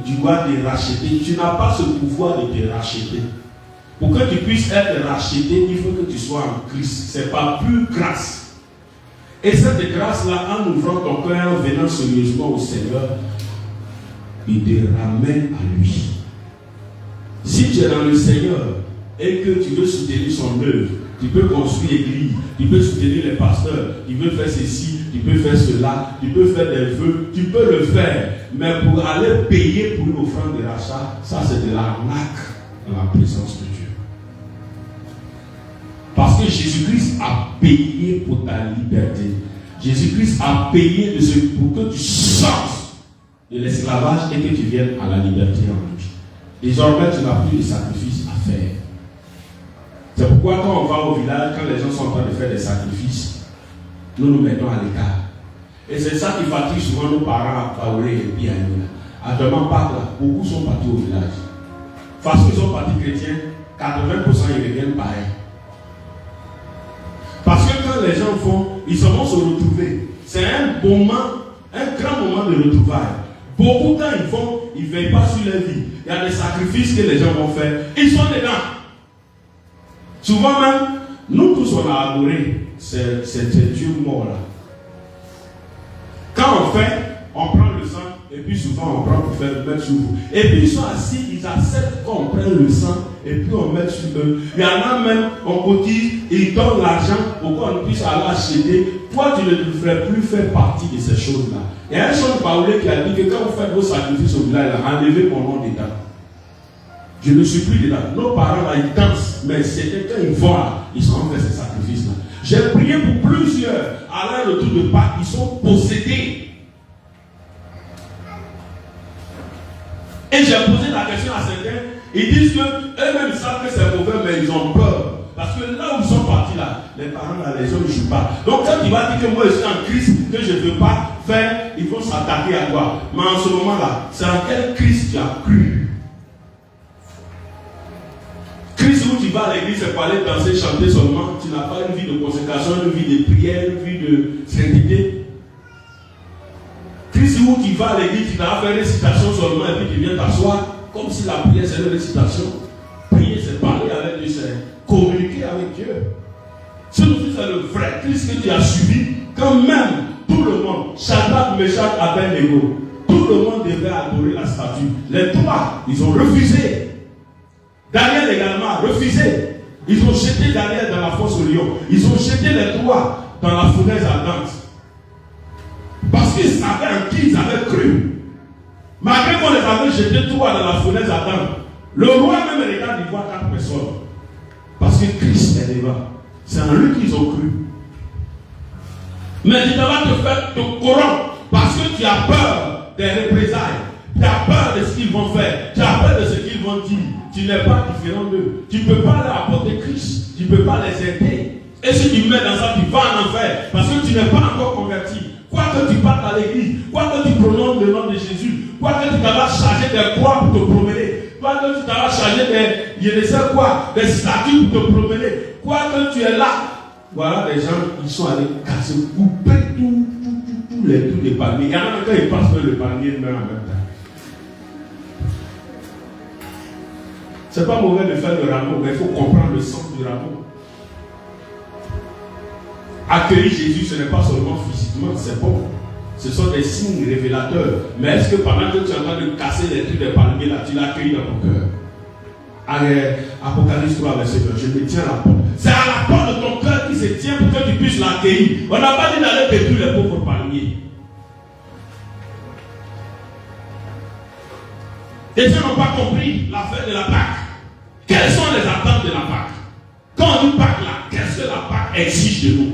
tu dois te racheter. Tu n'as pas ce pouvoir de te racheter. Pour que tu puisses être racheté, il faut que tu sois en Christ. C'est par pure grâce. Et cette grâce-là, en ouvrant ton cœur, en venant sérieusement au Seigneur, il te ramène à lui. Si tu es dans le Seigneur et que tu veux soutenir son œuvre, tu peux construire l'église, tu peux soutenir les pasteurs, tu peux faire ceci, tu peux faire cela, tu peux faire des vœux, tu peux le faire. Mais pour aller payer pour une offrande de rachat, ça c'est de l'arnaque dans la présence de Dieu. Parce que Jésus-Christ a payé pour ta liberté. Jésus-Christ a payé pour que tu sortes de l'esclavage et que tu viennes à la liberté en lui. Désormais, tu n'as plus de sacrifices à faire. C'est pourquoi quand on va au village, quand les gens sont en train de faire des sacrifices, nous nous mettons à l'écart. Et c'est ça qui fatigue souvent nos parents à Paoulé et puis à nous. À demain pas là, beaucoup sont partis au village. Parce qu'ils sont partis chrétiens, 80% ils reviennent pareil. Parce que quand les gens font, ils se vont se retrouver. C'est un moment, un grand moment de retrouvailles. Beaucoup quand ils font, ils ne veillent pas sur leur vie. Il y a des sacrifices que les gens vont faire. Ils sont dedans. Souvent même, nous tous on a adoré ces dieux morts là. Quand on fait, on prend le sang et puis souvent on prend pour faire mettre sur vous. Et puis ils sont assis, ils acceptent qu'on prenne le sang et puis on met sur eux. Il y en a même, on cotise, ils donnent l'argent pour qu'on puisse aller acheter. Toi, tu ne devrais plus faire partie de ces choses-là. Il y a un chant de Paoulé qui a dit que quand vous faites vos sacrifices au village, enlevez mon nom dedans. Je ne suis plus dedans. Nos parents là, ils dansent, mais c'était quand ils vont là, ils sont en fait ces sacrifices-là. J'ai prié pour plusieurs à l'heure retour de Pâques, ils sont possédés. Et j'ai posé la question à certains, ils disent qu'eux-mêmes savent que c'est mauvais, mais ils ont peur. Parce que là où ils sont partis là, les parents là, les gens ne jouent pas. Donc quand il va dire que moi je suis en Christ, que je ne veux pas faire, ils vont s'attaquer à toi. Mais en ce moment-là, c'est en quel Christ tu as cru? Christ où tu vas à l'église, c'est pour aller danser, chanter seulement. Tu n'as pas une vie de consécration, une vie de prière, une vie de sainteté. Christ où tu vas à l'église, tu n'as pas fait récitation seulement et puis tu viens t'asseoir. Comme si la prière c'est une récitation. Prier c'est parler avec Dieu, c'est communiquer avec Dieu. Si c'est le vrai Christ que tu as suivi, quand même tout le monde, Shadrach, Meshach, Abednego, tout le monde devait adorer la statue. Les trois, ils ont refusé. Daniel également a refusé. Ils ont jeté Daniel dans la fosse au lion. Ils ont jeté les trois dans la fournaise ardente. Parce qu'ils savaient en qui ils avaient cru. Malgré qu'on les avait jetés trois dans la fournaise ardente, le roi même regarde, il voit 4 personnes. Parce que Christ est devant. C'est en lui qu'ils ont cru. Mais tu ne vas te faire te corrompre parce que tu as peur des représailles. Tu as peur de ce qu'ils vont faire. Tu as peur de ce qu'ils vont dire. Tu n'es pas différent d'eux. Tu ne peux pas leur apporter Christ. Tu ne peux pas les aider. Et si tu mets dans ça, tu vas en enfer. Parce que tu n'es pas encore converti. Quoi que tu partes à l'église, quoi que tu prononces le nom de Jésus, quoi que tu t'avais chargé des croix pour te promener, quoi que tu t'avais chargé des, je ne sais quoi, des statues pour te promener, quoi que tu es là. Voilà des gens qui sont allés casser, couper tous les palmiers. Il y en a quand ils passent le palmier de main en même temps. C'est pas mauvais de faire le rameau, mais il faut comprendre le sens du rameau. Accueillir Jésus, ce n'est pas seulement physiquement, c'est bon. Ce sont des signes révélateurs. Mais est-ce que pendant que tu es en train de casser les trucs des palmiers là, tu l'as accueilli dans ton cœur? Allez, Apocalypse 3, verset 20, je me tiens à la porte. C'est à la porte de ton cœur qui se tient pour que tu puisses l'accueillir. On n'a pas dit d'aller détruire les pauvres palmiers. Les gens n'ont pas compris l'affaire de la Pâque. Quelles sont les attentes de la Pâque? Quand on dit Pâque là, qu'est-ce que la Pâque exige de nous?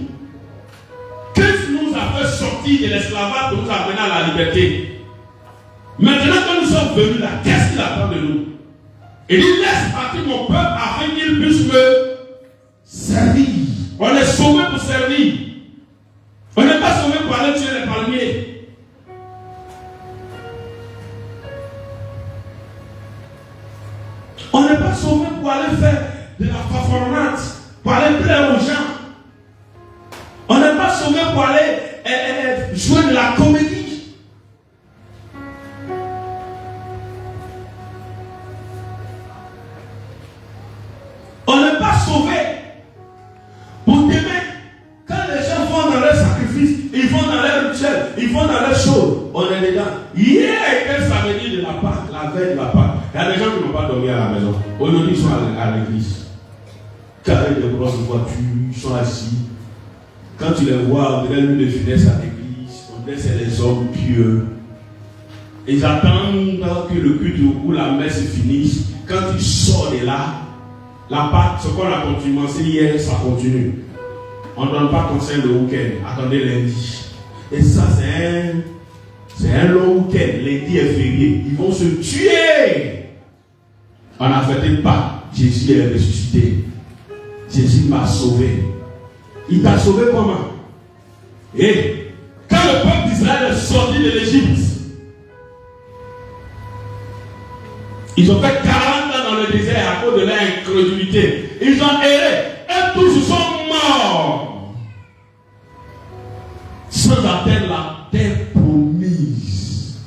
Christ nous a fait sortir de l'esclavage pour nous amener à la liberté. Maintenant que nous sommes venus là, qu'est-ce qu'il attend de nous? Il dit, laisse partir mon peuple afin qu'il puisse me servir. On est sauvé pour servir. On n'est pas sauvé pour aller tuer les palmiers. On n'est pas sauvé pour aller faire de la fanfaronnade, pour aller plaire aux gens. On n'est pas sauvé pour aller jouer de la comédie. Pâque, la veille de la Pâque. Il y a des gens qui n'ont pas dormi à la maison. Aujourd'hui, ils sont à l'église. Carré de grosses voitures, ils sont assis. Quand tu les vois, on dirait l'une de finesse à l'église. On dirait que c'est les hommes pieux. Ils attendent que le culte ou la messe finisse. Quand ils sortent de là, la Pâque, ce qu'on a commencé hier, ça continue. On ne donne pas conseil le week-end. Attendez lundi. Et ça, c'est un long week-end. Lundi est férié. Ils vont se tuer. On a fêté Pâques. Jésus est ressuscité. Jésus m'a sauvé. Il t'a sauvé comment? Et quand le peuple d'Israël est sorti de l'Égypte, ils ont fait 40 ans dans le désert à cause de leur incrédulité. Ils ont erré. Et tous ils sont morts. Sans atteindre la terre promise.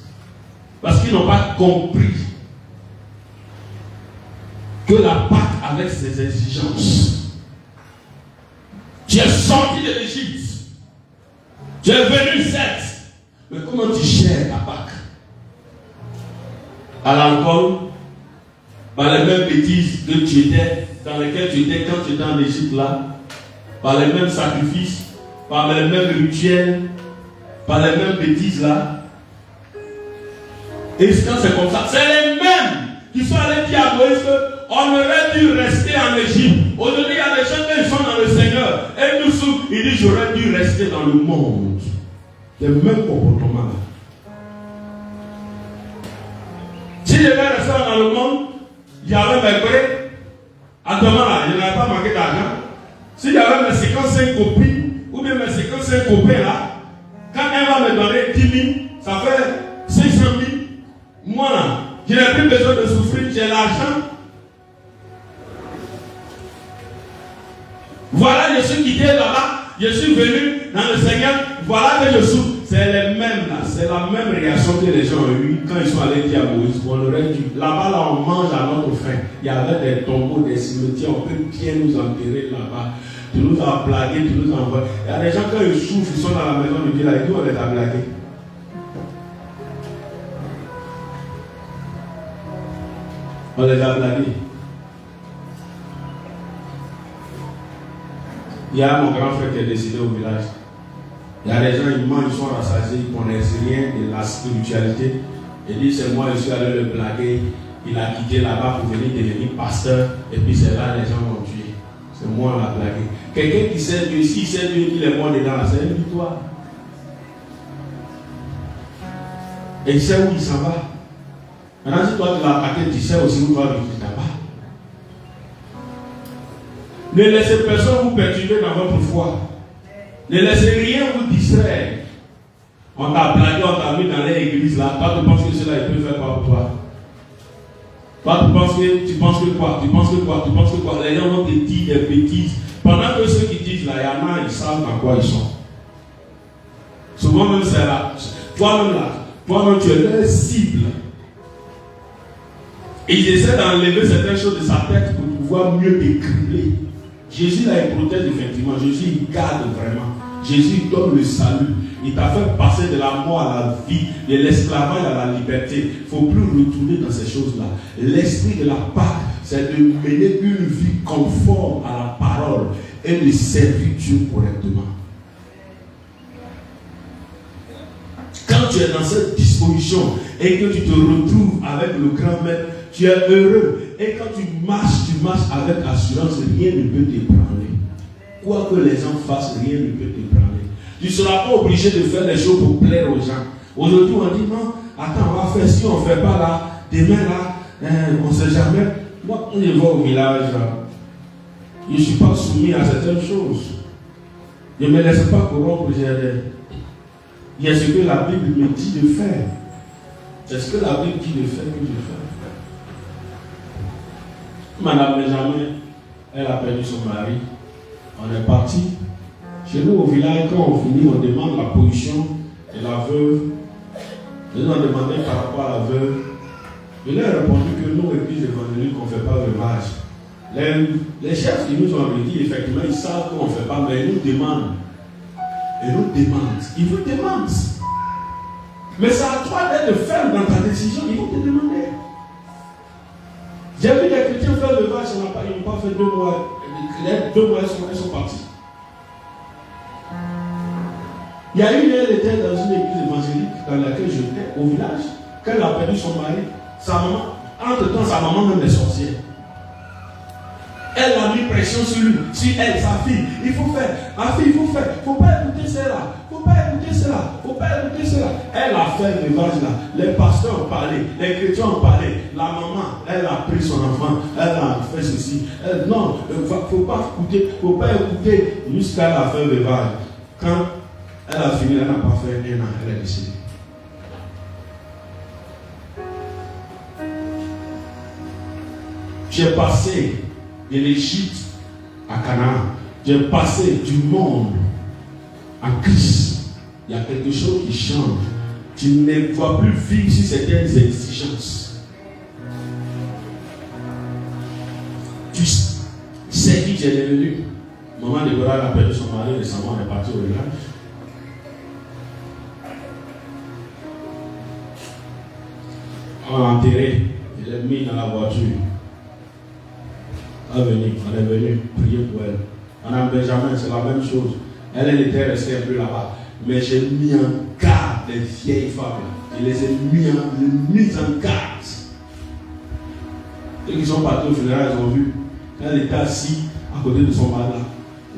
Parce qu'ils n'ont pas compris que la Pâque avec ses exigences. Tu es sorti de l'Égypte. Tu es venu certes. Mais comment tu gères ta Pâque? À l'alcool, par les mêmes bêtises que tu étais, dans lesquelles tu étais quand tu étais en Égypte là, par les mêmes sacrifices, par les mêmes rituels, par les mêmes bêtises là. Et quand c'est comme ça, c'est les mêmes qui sont allés dire à Moïse qu'on aurait dû rester en Égypte. Aujourd'hui, il y a des gens qui sont dans le Seigneur. Et nous souffrent, il dit j'aurais dû rester dans le monde. C'est le même comportement là. Si je vais rester dans le monde, j'avais mes prêts. À demain là, je n'avais pas manqué d'argent. Si j'avais mes 55 copies, ou bien mes 55 copains là, quand elle va me donner 10 000, ça fait 500 000. Moi là, je n'ai plus besoin de souffrir, j'ai l'argent. Voilà, je suis quitté là-bas, je suis venu dans le Seigneur, voilà que je souffre. C'est les mêmes là, c'est la même réaction que les gens ont eu quand ils sont allés dire à Moïse. On aurait dû. Là-bas, là, on mange à notre faim. Il y avait des tombeaux, des cimetières, on peut bien nous enterrer là-bas. Tu nous as blagué, tu nous as envoyé. Il y a des gens quand ils souffrent, ils sont dans la maison de Dieu là, et nous on les a blagués. On les a blagués. Il y a mon grand frère qui est décédé au village. Il y a des gens, ils mangent, ils sont rassasiés, ils ne connaissent rien de la spiritualité. Il dit, c'est moi, je suis allé le blaguer. Il a quitté là-bas pour venir devenir pasteur. Et puis c'est là, les gens l'ont tué. C'est moi, on l'a blagué. Quelqu'un qui sait Dieu, s'il sait Dieu, il est mort dedans, c'est une victoire. Et il sait où il s'en va. Maintenant, si toi tu l'as attaqué, tu sais aussi où tu vas vivre là-bas. Ne laissez personne vous perturber dans votre foi. Ne laissez rien vous distraire. On t'a blagué, on t'a mis dans l'église là. Toi, tu penses que cela il peut faire quoi pour toi? Toi, tu penses que quoi? Les gens vont te dire des bêtises. Pendant que ceux qui disent là, il y en a, ils savent dans quoi ils sont. Souvent même c'est là. Toi-même tu es leur cible. Et ils essaient d'enlever certaines choses de sa tête pour pouvoir mieux décribler. Jésus là, il protège effectivement. Jésus, il garde vraiment. Jésus donne le salut. Il t'a fait passer de la mort à la vie, de l'esclavage à la liberté. Il ne faut plus retourner dans ces choses-là. L'esprit de la Pâque, c'est de mener une vie conforme à la parole et de servir Dieu correctement. Quand tu es dans cette disposition et que tu te retrouves avec le grand maître, tu es heureux. Et quand tu marches avec assurance, rien ne peut t'ébranler. Quoi que les gens fassent, rien ne peut t'ébranler. Tu ne seras pas obligé de faire des choses pour plaire aux gens. Aujourd'hui, on dit non, attends, on va faire, si on ne fait pas là, demain là, on ne sait jamais. Moi, quand je vais au village, là, je ne suis pas soumis à certaines choses. Je ne me laisse pas corrompre. Il y a ce que la Bible me dit de faire. C'est ce que la Bible dit de faire que je fais. Madame Benjamin, elle a perdu son mari. On est parti. Chez nous au village, quand on finit, on demande la position de la veuve. Ils nous ont demandé par rapport à la veuve. Je leur ai répondu que nous, églises évangéliques, on ne fait pas le mariage. Les chefs qui nous ont dit, effectivement, ils savent qu'on ne fait pas, mais ils nous demandent. Ils vous demandent. Mais c'est à toi d'être ferme dans ta décision. Ils vont te demander. J'ai vu des chrétiens faire le vache, ils n'ont pas fait 2 mois. Les 2 mois, ils sont partis. Il y a une, elle était dans une église évangélique dans laquelle j'étais, au village. Quand elle a perdu son mari, sa maman, entre-temps, sa maman même est sorcière. Elle a mis pression sur lui, sur elle, sa fille. Il faut faire, ma fille, il faut faire. Il ne faut pas écouter cela. Il ne faut pas écouter cela. Il ne faut pas écouter cela. Elle a fait le vache là. Les pasteurs ont parlé, les chrétiens ont parlé. La maman, elle a pris son enfant. Elle a fait ceci. Non, il ne faut pas écouter. Il ne faut pas écouter jusqu'à la fin de vache. Quand elle a fini, elle n'a pas fait 1 an. Elle est décédée. J'ai passé de l'Égypte à Canaan. J'ai passé du monde en Christ. Il y a quelque chose qui change. Tu ne vas plus vivre sur certaines exigences. Tu sais qui tu es devenu. Maman Déborah a perdu son mari récemment, elle est partie au village. On l'a enterré. Il est mis dans la voiture. On est venu prier pour elle. Madame Benjamin, c'est la même chose. Elle était restée un peu là-bas. Mais j'ai mis en garde les vieilles femmes. Je les ai mis en garde. Ceux qui sont partis au funérail, ils ont vu. Quand elle était assise à côté de son mari,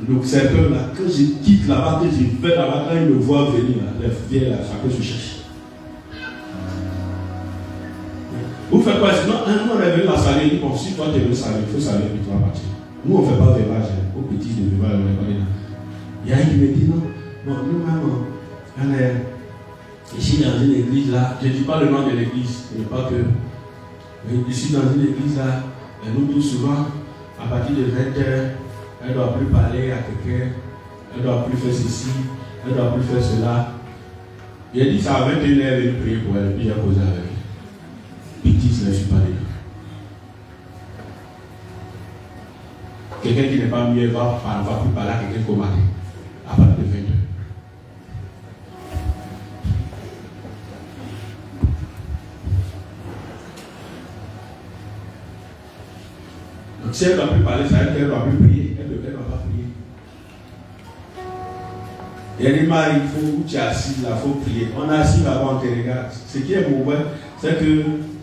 le serpent là, quand je quitte là-bas, que je vais là-bas, quand ils me voient venir, là, les vieilles là, chacun se cherche. Vous faites quoi? Sinon, on est venu la saluer. Il dit, bon, si toi tu veux saluer, il faut saluer et tu vas partir. Nous, on ne fait pas de vivage. Aux petits de vivage, on n'est pas là. Il y a un qui me dit, non, nous-mêmes, on est ici dans une église là. Je ne dis pas le nom de l'église, ce n'est pas que. Mais ici dans une église là, et nous tous souvent, à partir de 20h, elle ne doit plus parler à quelqu'un, elle ne doit plus faire ceci, elle ne doit plus faire cela. J'ai dit ça à 21h, elle est venue prier pour elle, puis j'ai posé avec elle. Bêtise, je ne suis pas là. Quelqu'un qui n'est pas mieux va plus parler à quelqu'un qu'au matin, à partir de 22. Donc si elle ne doit plus parler, ça veut dire qu'elle ne doit plus prier. Elle ne doit pas prier. Il y a des maris, il faut où tu es assis là, il faut prier. On est assis là-bas, on te regarde. Ce qui est mauvais, c'est que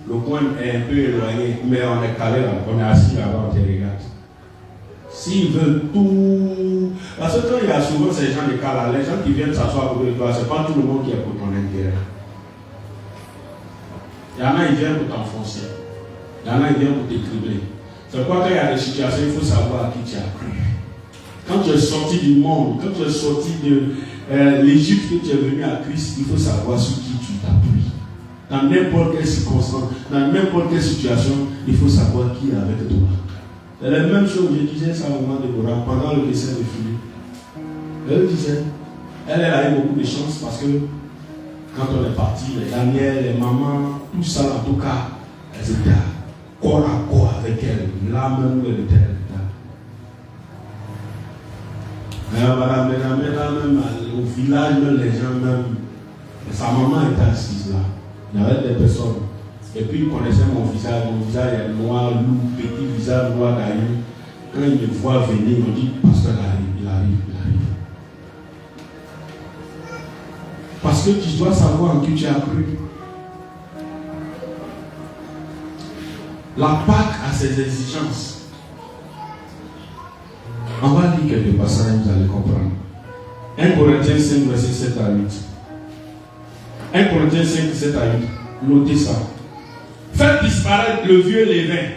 le coin est un peu éloigné, mais on est calé là, on est assis là-bas, on te regarde. S'ils veulent tout. Parce que quand il y a souvent ces gens de cas là, les gens qui viennent s'asseoir pour toi, ce n'est pas tout le monde qui est pour ton intérêt. Il y en a, ils viennent pour t'enfoncer. Il y en a, ils viennent pour te cribler. C'est pourquoi quand il y a des situations, il faut savoir à qui tu as cru. Quand tu es sorti du monde, quand tu es sorti de l'Égypte, que tu es venu à Christ, il faut savoir sur qui tu t'appuies. Dans n'importe quelle circonstance, dans n'importe quelle situation, il faut savoir qui est avec toi. C'est la même chose, je disais ça au moment de Déborah, pendant le décès de Philippe. Elle disait, elle a eu beaucoup de chance parce que quand on est parti, les Daniel, les mamans, tout ça, en tout cas, elles étaient corps à corps avec elle, là même où elle était. Madame Benjamin, là même, au village, même les gens, même, sa maman était assise là. Il y avait des personnes. Et puis ils connaissaient mon visage est noir, lourd, petit visage noir d'ailleurs. Quand ils me voient venir, ils me disent, pasteur, il arrive. Parce que tu dois savoir en qui tu as cru. La Pâque a ses exigences. On va lire quelques passages, vous allez comprendre. 1 Corinthiens 5, verset 7 à 8. 1 Corinthiens 5, 7 à 8. Notez ça. Faites disparaître le vieux levain,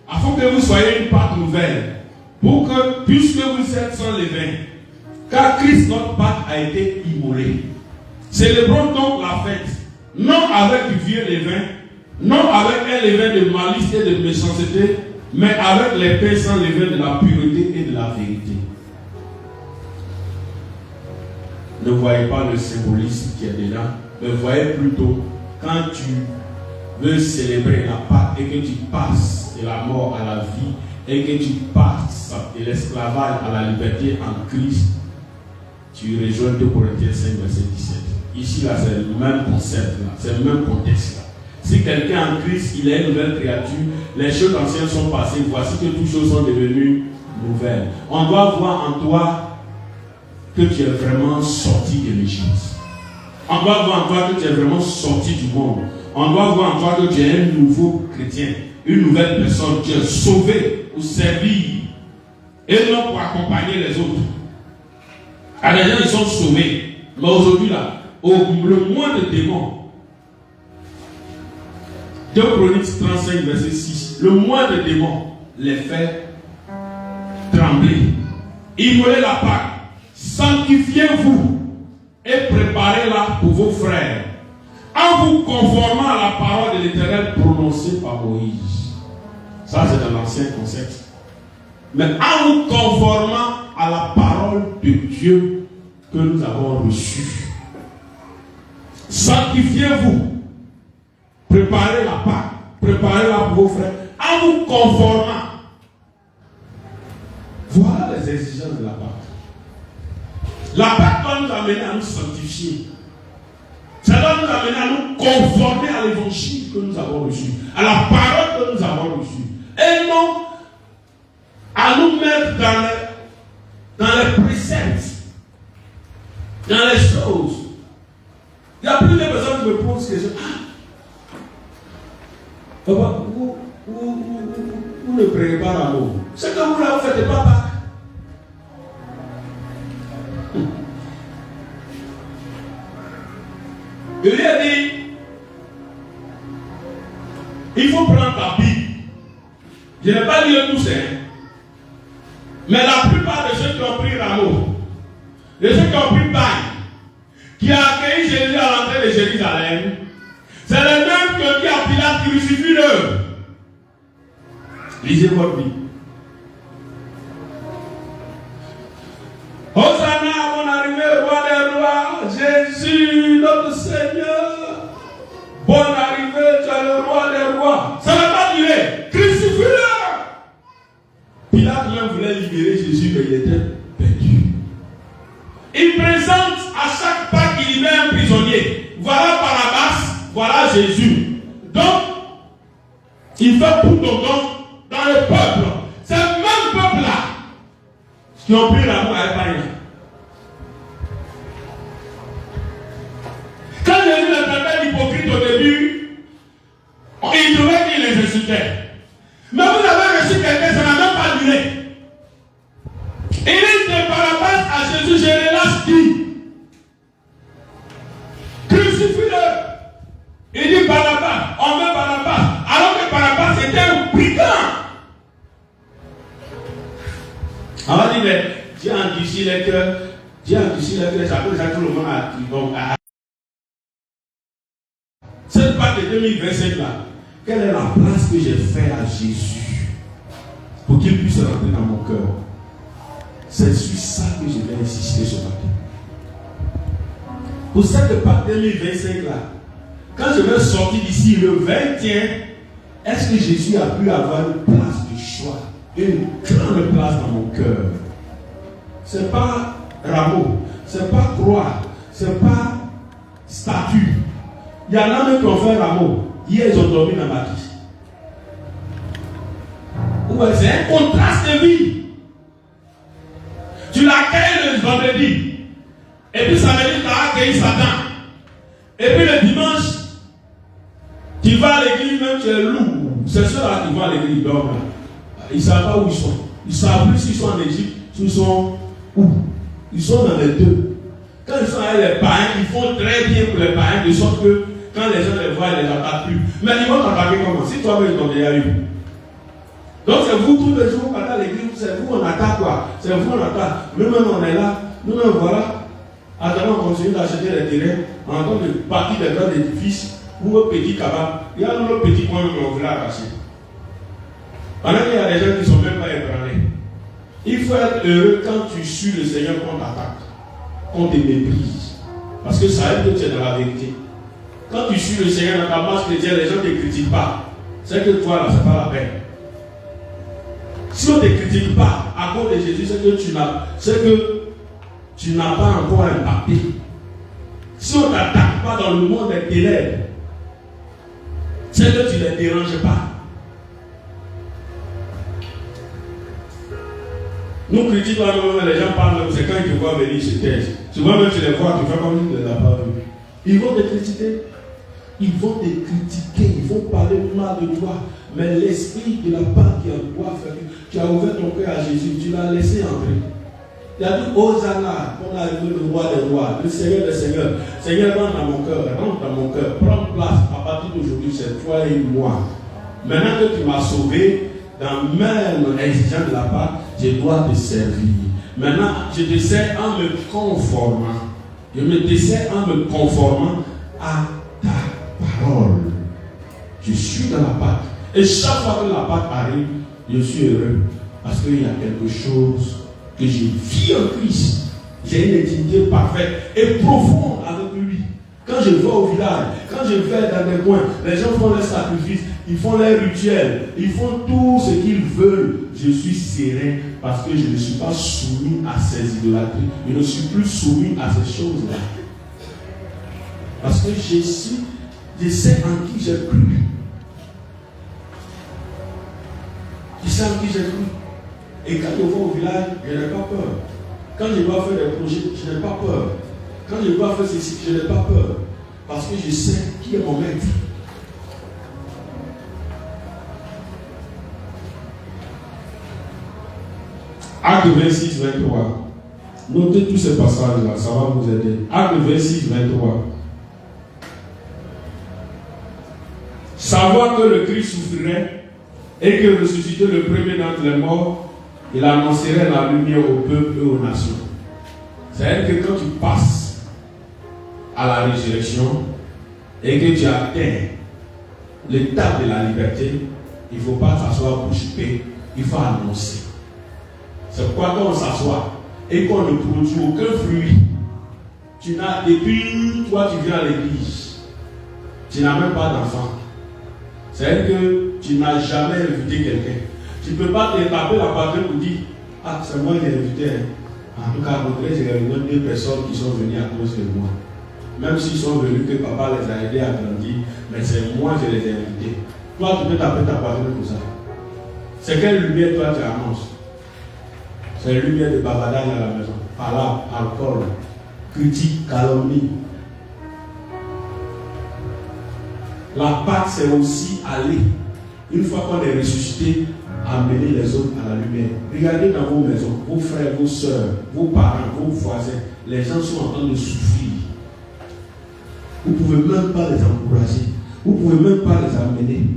afin que vous soyez une Pâque nouvelle, pour que, puisque vous êtes sans levain, car Christ, notre Pâque, a été immolé. Célébrons donc la fête, non avec du vieux levain, non avec un levain de malice et de méchanceté, mais avec les pains sans levain de la pureté et de la vérité. Ne voyez pas le symbolisme qui est dedans, mais voyez plutôt quand tu veux célébrer la Pâque et que tu passes de la mort à la vie et que tu passes de l'esclavage à la liberté en Christ, tu rejoins 2 Corinthiens 5, verset 17. ici, là, c'est le même concept, là, c'est le même contexte. Là. Si quelqu'un en Christ, il est une nouvelle créature, les choses anciennes sont passées, voici que toutes choses sont devenues nouvelles. On doit voir en toi que tu es vraiment sorti de l'Église. On doit voir en toi que tu es vraiment sorti du monde. On doit voir en toi que tu es un nouveau chrétien, une nouvelle personne. Tu es sauvé pour servir et non pour accompagner les autres. Alors, les gens, ils sont sauvés. Mais aujourd'hui, là, le moins de démons, 2 Chroniques 35, verset 6, le moins de démons les fait trembler. Immolez la Pâque, sanctifiez-vous et préparez-la pour vos frères, en vous conformant à la parole de l'Éternel prononcée par Moïse. Ça, c'est dans l'ancien concept. Mais en vous conformant à la parole de Dieu que nous avons reçue. Sanctifiez-vous. Préparez la Pâque. Préparez-la pour vos frères. En vous conformant. Voilà les exigences de la Pâque. La Pâque doit nous amener à nous sanctifier. Ça doit nous amener à nous conformer à l'évangile que nous avons reçu. À la parole que nous avons reçue. Et non à nous mettre dans les préceptes, dans les choses. Il y a plusieurs personnes qui me posent des questions. Papa, vous ne prenez pas l'amour. C'est que vous ne faites pas Pâques. Je lui ai dit, il faut prendre ta Bible. Je n'ai pas lu tout ça. Mais la plupart de ceux qui ont pris l'amour, de ceux qui ont pris Pâques, qui a accueilli Jésus à l'entrée de Jérusalem, c'est les mêmes qui ont dit à Pilate, crucifie-le. Lisez votre Bible. Hosanna à mon arrivée, roi des rois, Jésus, notre Seigneur. Bonne arrivée, tu es le roi des rois. Ça n'a pas duré. Crucifie-le. Pilate même voulait libérer Jésus, mais il était perdu. Il présente à chaque pas qu'il met un prisonnier. Voilà Barabbas, voilà Jésus. Donc, il fait pour tonton dans le peuple. C'est le même peuple-là qui ont pris l'amour à Epaïna. Quand Jésus les traitait d'hypocrites au début, il trouvait qu'il les insultait. Mais vous avez reçu quelqu'un, ça n'a même pas duré. Il dit de Barabbas à Jésus, je relâche qui? Crucifie-le. Il dit Barabbas, on met Barabbas, alors que Barabbas était un brigand. On va dire, mais Dieu endurcit les cœurs, Dieu endurcit les cœurs, ça peut déjà tout le monde a dit, bon, cette Pâque de 2025 là, quelle est la place que j'ai faite à Jésus pour qu'il puisse rentrer dans mon cœur? C'est sur ça que je vais insister ce matin. Pour cette Pâque 2025 là, quand je vais sortir d'ici le 21, est-ce que Jésus a pu avoir une place de choix, une grande place dans mon cœur? Ce n'est pas rameau, ce n'est pas croix, ce n'est pas statue. Il y en a même qui ont fait rameau. Hier, ils ont dormi dans ma vie. Ouais, c'est un contraste de vie. Tu l'accueilles le vendredi. Et puis samedi, tu as accueilli Satan. Et puis le dimanche, tu vas à l'église, même tu es lourd. C'est ceux-là qui vont à l'église, ils dorment. Ils ne savent pas où ils sont. Ils ne savent plus s'ils sont en Égypte, s'ils sont où. Ils sont dans les deux. Quand ils sont avec les païens, ils font très bien pour les païens, de sorte que quand les gens les voient, ils ne les attaquent plus. Mais ils vont t'attaquer comment? Si toi-même ils t'ont déjà eu. Donc c'est vous tous les jours, à l'église, c'est vous on attaque quoi? C'est vous on attaque. Nous-mêmes on est là, nous-mêmes voilà. Attends, on continue d'acheter les terrains, en train de partir des grands édifices, ou un petit cabane. Il y a nos petits points qu'on voulait arracher. Pendant qu'il y a des gens qui ne sont même pas ébranlés. Il faut être heureux quand tu suis le Seigneur qu'on t'attaque, qu'on te méprise. Parce que ça aide que tu es dans la vérité. Quand tu suis le Seigneur dans ta marche chrétienne, les gens ne te critiquent pas. C'est que toi là, c'est pas la peine. Si on ne te critique pas à cause de Jésus, c'est que tu n'as pas encore impacté. Si on ne t'attaque pas dans le monde des ténèbres, c'est que tu ne les déranges pas. Nous critiquons les gens parlent, c'est quand ils te voient venir, ils se taisent. Souvent même tu les vois, tu fais comme si tu ne les as pas vus. Ils vont te critiquer. Ils vont te critiquer, ils vont parler mal de toi. Mais l'esprit de la part qui est en toi fait que tu as ouvert ton cœur à Jésus, tu l'as laissé entrer. Il a dit, Hosanna, on a arrivé le roi des rois, le Seigneur des seigneurs. Seigneur, rentre dans mon cœur, prends place. À partir d'aujourd'hui, c'est toi et moi. Maintenant que tu m'as sauvé, dans même exigence de la part, je dois te servir. Maintenant, je te sers en me conformant. Je me dessert en me conformant à ta parole. Je suis dans la Pâque. Et chaque fois que la Pâque arrive, je suis heureux. Parce qu'il y a quelque chose que je vis en Christ. J'ai une intimité parfaite et profonde avec lui. Quand je vais au village, quand je vais dans des coins, les gens font leurs sacrifices, ils font leurs rituels, ils font tout ce qu'ils veulent. Je suis serein parce que je ne suis pas soumis à ces idolâtries. Je ne suis plus soumis à ces choses-là. Parce que je sais en qui j'ai cru. Je sais en qui j'ai cru. Et quand je vais au village, je n'ai pas peur. Quand je dois faire des projets, je n'ai pas peur. Quand je dois faire ceci, je n'ai pas peur. Parce que je sais qui est mon maître. Acte 26, 23. Notez tous ces passages-là, ça va vous aider. Acte 26, 23. Savoir que le Christ souffrirait et que ressuscité le premier d'entre les morts, il annoncerait la lumière au peuple et aux nations. C'est-à-dire que quand tu passes à la résurrection et que tu atteins l'étape de la liberté, il ne faut pas s'asseoir bouche bée, il faut annoncer. C'est pourquoi quand on s'assoit et qu'on ne produit aucun fruit, depuis toi tu viens à l'église, tu n'as même pas d'enfant. C'est-à-dire que tu n'as jamais invité quelqu'un. Tu ne peux pas te taper la patrie pour dire, ah, c'est moi qui l'ai invité. En tout cas, j'ai réuni 2 personnes qui sont venues à cause de moi. Même s'ils sont venus que papa les a aidés à grandir, mais c'est moi qui les ai invités. Toi, tu peux taper ta patrie pour ça. C'est quelle lumière toi tu annonces? C'est la lumière de bavardage à la maison. Palabre, alcool, critique, calomnie. La Pâque, c'est aussi aller. Une fois qu'on est ressuscité, amener les autres à la lumière. Regardez dans vos maisons, vos frères, vos soeurs, vos parents, vos voisins. Les gens sont en train de souffrir. Vous ne pouvez même pas les encourager. Vous ne pouvez même pas les amener.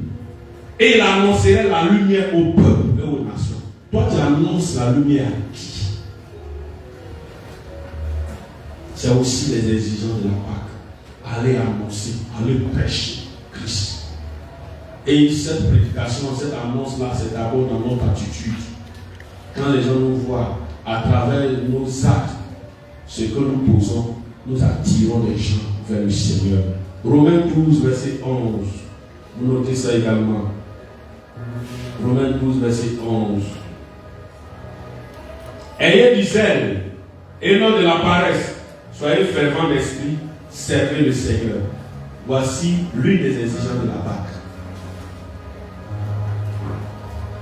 Et il annoncerait la lumière au peuple et aux nations. Toi, tu annonces la lumière à qui? C'est aussi les exigences de la Pâque. Aller annoncer, aller prêcher Christ. Et cette prédication, cette annonce-là, c'est d'abord dans notre attitude. Quand les gens nous voient, à travers nos actes, ce que nous posons, nous attirons les gens vers le Seigneur. Romains 12, verset 11. Vous notez ça également. Romains 12, verset 11. Ayez du zèle et non de la paresse. Soyez fervents d'esprit, servez le Seigneur. Voici l'une des exigences de la Pâque.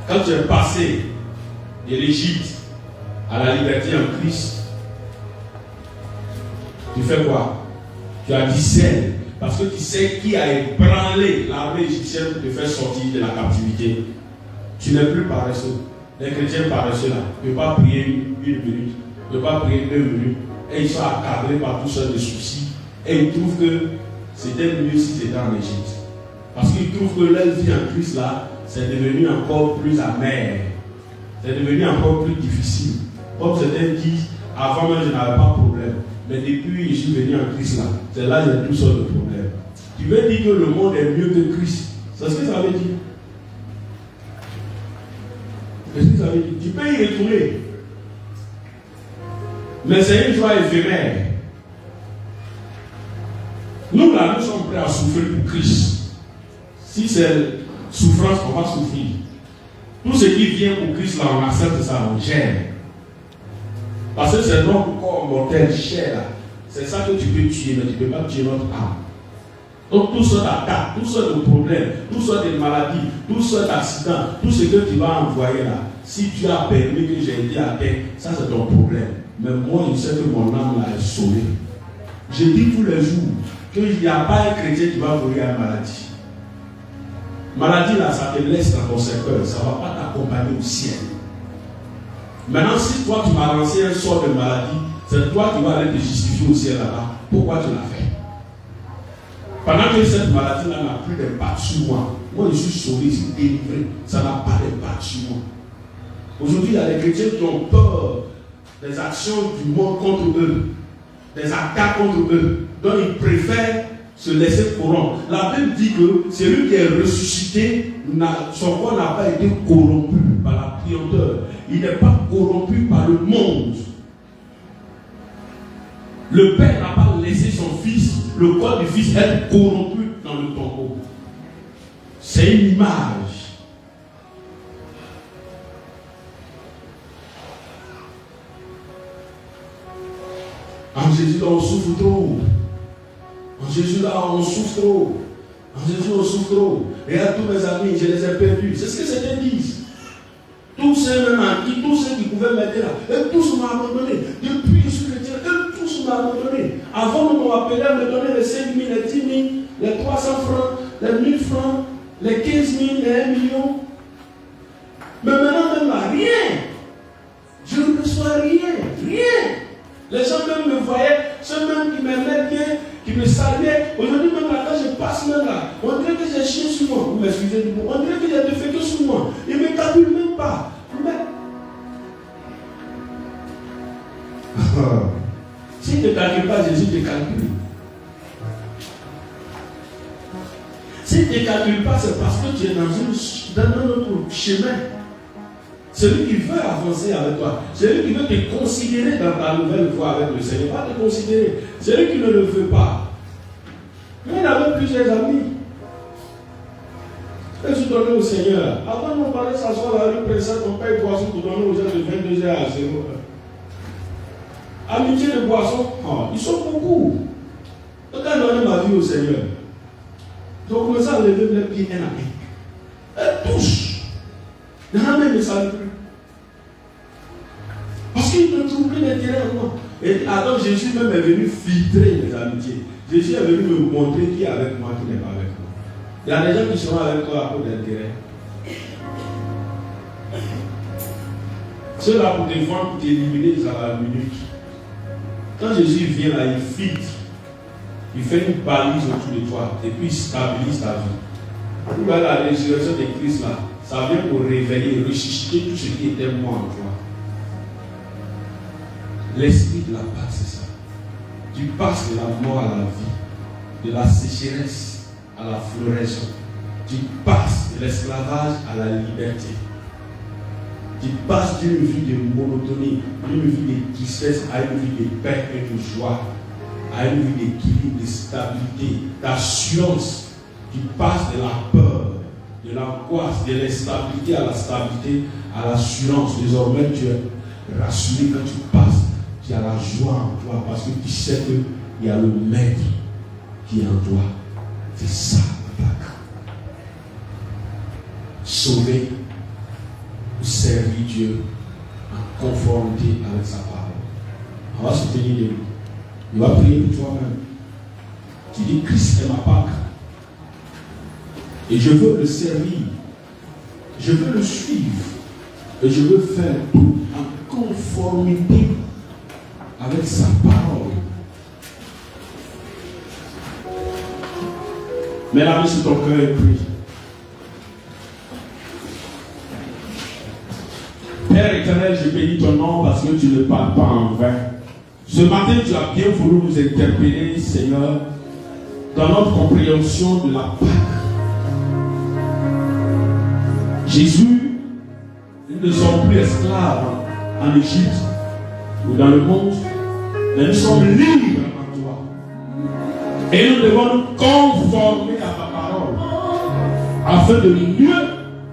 Quand tu es passé de l'Égypte à la liberté en Christ, tu fais quoi? Tu as dit zèle, parce que tu sais qui a ébranlé l'armée égyptienne pour te faire sortir de la captivité. Tu n'es plus paresseux. Les chrétiens paresseux là, ne peuvent pas prier une minute, ne peuvent pas prier 2 minutes, et ils sont accablés par toutes sortes de soucis, et ils trouvent que c'était mieux si c'était en Égypte. Parce qu'ils trouvent que leur vie en Christ là, c'est devenu encore plus amer. C'est devenu encore plus difficile. Comme certains disent, avant même je n'avais pas de problème. Mais depuis que je suis venu en Christ là, c'est là que j'ai toutes sortes de problèmes. Tu veux dire que le monde est mieux que Christ? C'est ce que ça veut dire. Qu'est-ce que ça veut dire? Tu peux y retourner. Mais c'est une joie éphémère. Nous là, nous sommes prêts à souffrir pour Christ. Si c'est souffrance, on va souffrir. Tout ce qui vient pour Christ, là, on accepte ça, on gère. Parce que c'est notre corps mortel, cher, là. c'est ça que tu peux tuer, mais tu ne peux pas tuer notre âme. Donc, toutes sortes d'attaques, toutes sortes de problèmes, toutes sortes de maladies, toutes sortes d'accidents, tout ce que tu vas envoyer là, si tu as permis que j'ai été à terre, ça c'est ton problème. Mais moi, je sais que mon âme là est sauvée. Je dis tous les jours qu'il n'y a pas un chrétien qui va mourir à la maladie. Maladie là, ça te laisse dans ton cercueil, ça ne va pas t'accompagner au ciel. Maintenant, si toi tu m'as lancé un sort de maladie, c'est toi qui vas aller te justifier au ciel là-bas. Pourquoi tu l'as fait? Pendant que cette maladie-là n'a plus d'impact sur moi, moi je suis sauvé, je suis délivré, ça n'a pas d'impact sur moi. Aujourd'hui, il y a des chrétiens qui ont peur des actions du monde contre eux, des attaques contre eux, donc ils préfèrent se laisser corrompre. La Bible dit que celui qui est ressuscité, son corps n'a pas été corrompu par la puanteur, il n'est pas corrompu par le monde. Le Père n'a pas laissé son Fils, le corps du Fils, être corrompu dans le tombeau. C'est une image. En Jésus, là, on souffre trop. En Jésus, là, on souffre trop. En Jésus, on souffre trop. Regarde tous mes amis, je les ai perdus. C'est ce que c'était disent. Tous ceux qui pouvaient m'aider là, et tous m'ont abandonné. Depuis que je suis chrétien, tous m'ont abandonné. Avant, on m'a appelé à me donner les 5 000, les 10 000, les 300 francs, les 1000 francs, les 15 000, les 1 million. Mais maintenant, même là, rien. Je ne reçois rien. Les gens même me voyaient, ceux même qui m'aimaient bien, qui me saluaient. Aujourd'hui, même là, quand je passe même là, on dirait que j'ai chié sur moi. Vous m'excusez du mot. On dirait que j'ai défait que sur moi. Ils ne me calculent même pas. Mais... si tu ne calcules pas, Jésus te calcule. Si tu ne calcules pas, c'est parce que tu es dans un autre chemin. Celui qui veut avancer avec toi, celui qui veut te considérer dans ta nouvelle foi avec le Seigneur, va te considérer. Celui qui ne le veut pas. Moi, il avait plusieurs amis. Et je donnais au Seigneur. Avant, on parlait s'asseoir dans la rue Princesse, on paye boisson pour donner aux gens de 22h à 0h. Amitié de boisson, ils sont beaucoup. Quand j'ai donné ma vie au Seigneur, j'ai commencé à lever les pieds un à un. Elle touche. Il n'y en a même ne savent plus. Parce qu'il ne trouve plus d'intérêt en moi. Et alors Jésus même est venu filtrer mes amitiés. Jésus est venu me montrer qui est avec moi, qui n'est pas avec moi. Il y a des gens qui seront avec toi à cause d'intérêt. Ceux-là pour te vendre, pour t'éliminer, ça va à la minute. Quand Jésus vient là, il filtre. Il fait une balise autour de toi et puis il stabilise ta vie. Vous voyez la résurrection de Christ là, ça vient pour réveiller, ressusciter tout ce qui était moi en toi. L'esprit de la paix, c'est ça. Tu passes de la mort à la vie, de la sécheresse à la floraison. Tu passes de l'esclavage à la liberté. Tu passes d'une vie de monotonie, d'une vie de tristesse à une vie de paix et de joie, à une vie d'équilibre, de stabilité, d'assurance. Tu passes de la peur, de l'angoisse, de l'instabilité à la stabilité, à l'assurance. Désormais, tu es rassuré quand tu passes. Tu as la joie en toi parce que tu sais qu'il y a le maître qui est en toi. C'est ça l'attaque. Sauver ou servir Dieu en conformité avec sa parole. On va se tenir debout. Tu vas prier pour toi-même. Tu dis Christ est ma Pâque. Et je veux le servir. Je veux le suivre. Et je veux faire tout en conformité avec sa parole. Mets la main sur ton cœur et prie. Père éternel, je bénis ton nom parce que tu ne parles pas en vain. Ce matin, tu as bien voulu nous interpeller, Seigneur, dans notre compréhension de la Pâque. Jésus, nous ne sommes plus esclaves en Égypte ou dans le monde, mais nous sommes libres en toi. Et nous devons nous conformer à ta parole afin de mieux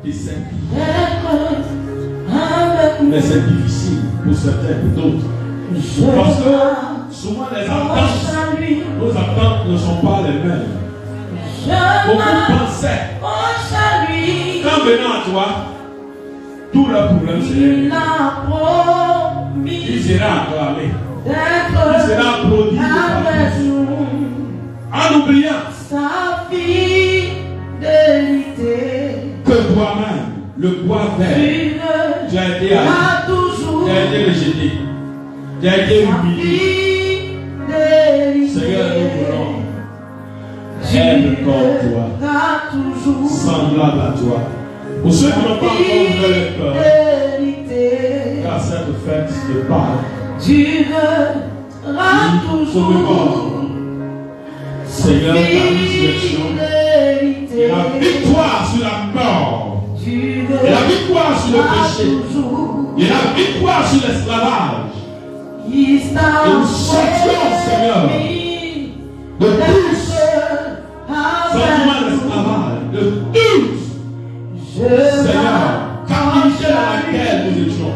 te servir. Mais c'est difficile pour certains, pour d'autres. Parce que Souvent les pense à lui. nos attentes ne sont pas les mêmes. Je Beaucoup pensaient pense à lui. qu'en venant à toi, tout le problème serait Il réglé. a promis Il sera acclamé. Il d'être sera applaudi de avec partout. nous. En oubliant Sa fidélité. que toi-même, le bois vert, tu as été haï, toujours tu as été rejeté, tu as été humilié. Seigneur, nous voulons être comme toi, semblable à toi. Pour ceux qui n'ont pas encore ouvert les cœurs, car cette fête te parle. Tu verras toujours Seigneur, ta résurrection et la victoire sur la mort, et la victoire sur le péché, et la victoire sur l'esclavage. Et nous sortions, Seigneur, de tous sentiments d'esclavage, de tous, Seigneur, captivité dans laquelle nous étions.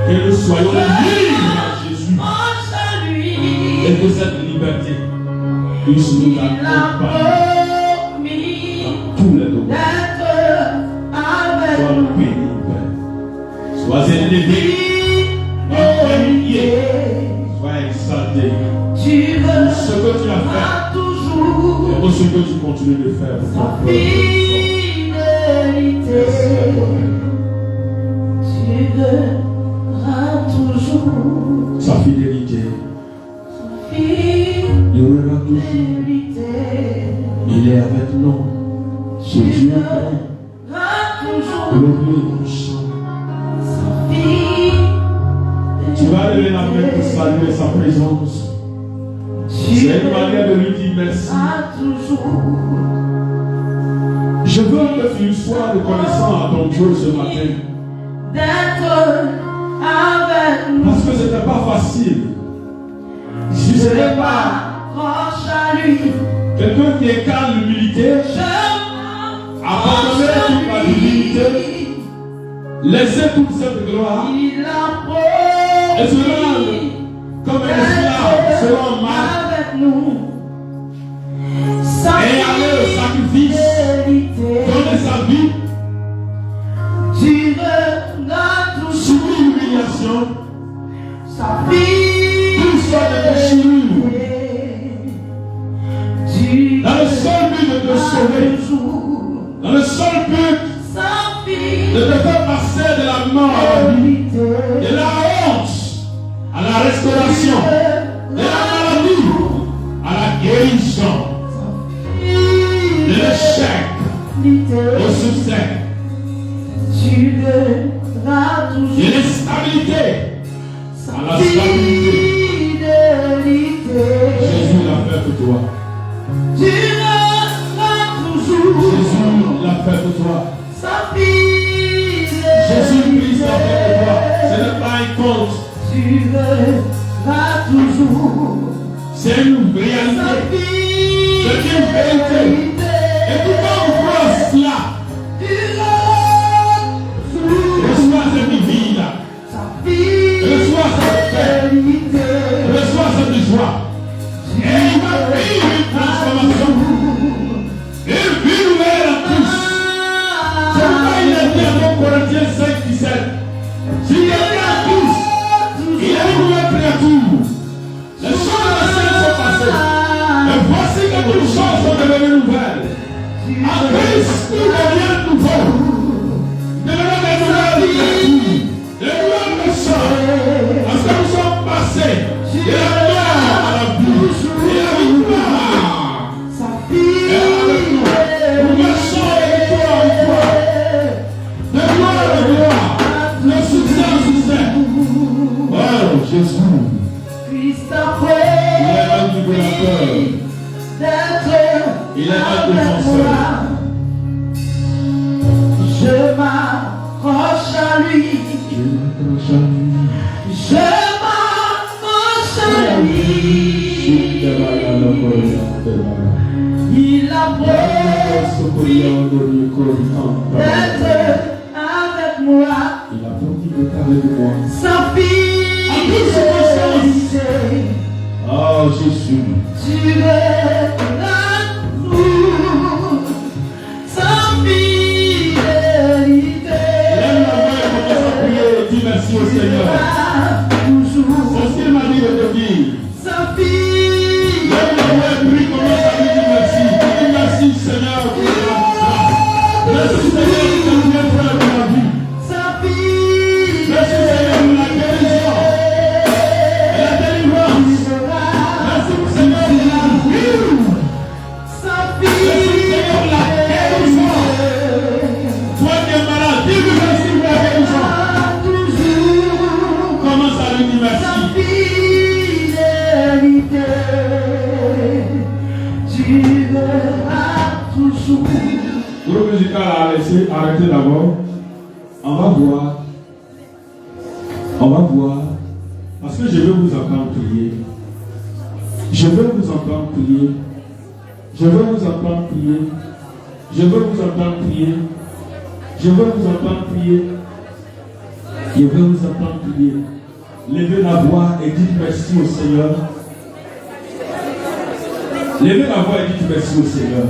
Que nous soyons libres en Jésus. Et que cette liberté puisse nous accompagner dans tous les domaines. Sois béni, Père. Sois élevé. Sois magnifié. Sois exalté. Pour ce que tu as fait et pour ce que tu continues de faire pour ton peuple. Sa fidélité durera toujours. Il est avec nous. Ce Dieu glorieux et puissant. Tu vas lever la main pour saluer sa présence. C'est une manière de lui dire merci. Je veux que tu sois reconnaissant à ton Dieu ce matin. Parce que ce n'était pas facile. Si ce n'est pas quelqu'un qui incarne l'humilité, abandonner toute la divinité, laisser toute cette gloire, et se rendre comme un esclave selon Marc, et aller au sacrifice, donner sa vie, subir l'humiliation, tout soit de déchirure, dans le seul but de te sauver, dans le seul but de te faire passer de la mort à la vie, de la honte à la restauration, de la maladie à la guérison, de l'échec au succès, de l'instabilité à la stabilité. Jésus l'a fait pour toi. Jésus l'a fait pour toi. Jésus-Christ l'a fait pour toi. Ce n'est pas un conte. C'est une réalité. C'est une vérité. Et pourquoi on croit cela? Reçois cette vie là. Reçois cette paix. Reçois cette joie. Et il va vivre une transformation. Une vie nouvelle à tous. C'est pourquoi il a dit à 1 Corinthiens 5:17. Si quelqu'un a tous, il est une nouvelle créature. Les choses anciennes sont passées. Et voici que toutes choses sont devenues nouvelles. En Christ, tout devient nouveau. Devenons des nouvelles créatures. Des nouvelles personnes. Parce que nous sommes passés de la mort à la vie. Et la victoire. Et avec nous, nous marchons de victoire en victoire. De gloire en gloire. De succès en succès. Oh Jésus. Il est un libérateur. Il est un défenseur. Je m'accroche à lui. Je m'accroche à lui. Il a promis d'être avec moi. Il a promis d'être avec moi. Sa fidélité toute circonstance. Oh Jésus. Tu es la troupe, sans fidélité. Lève la main et commence à prier et dis merci au Seigneur. C'est ce qu'il m'a dit de te dire. Sans fidélité. Lève la main et prie, commence à lui dire merci. Dis merci Seigneur pour la grâce. Merci Seigneur pour le bien faire de ma vie. Sans fidélité. Merci Seigneur pour la guérison et la délivrance. Merci Seigneur pour la vie. Sans Merci Seigneur pour la guérison. Toi qui es malade, dis-lui merci pour la guérison. Commence à lui dire merci. Groupe musical a laissé arrêter d'abord. On va voir. On va voir. Parce que je veux vous entendre prier. Je veux vous entendre prier. Je veux vous entendre prier. Je veux vous entendre prier. Je veux vous entendre prier. Je veux vous entendre prier. Levez la voix et dites merci au Seigneur. Levez la voix et dites merci au Seigneur.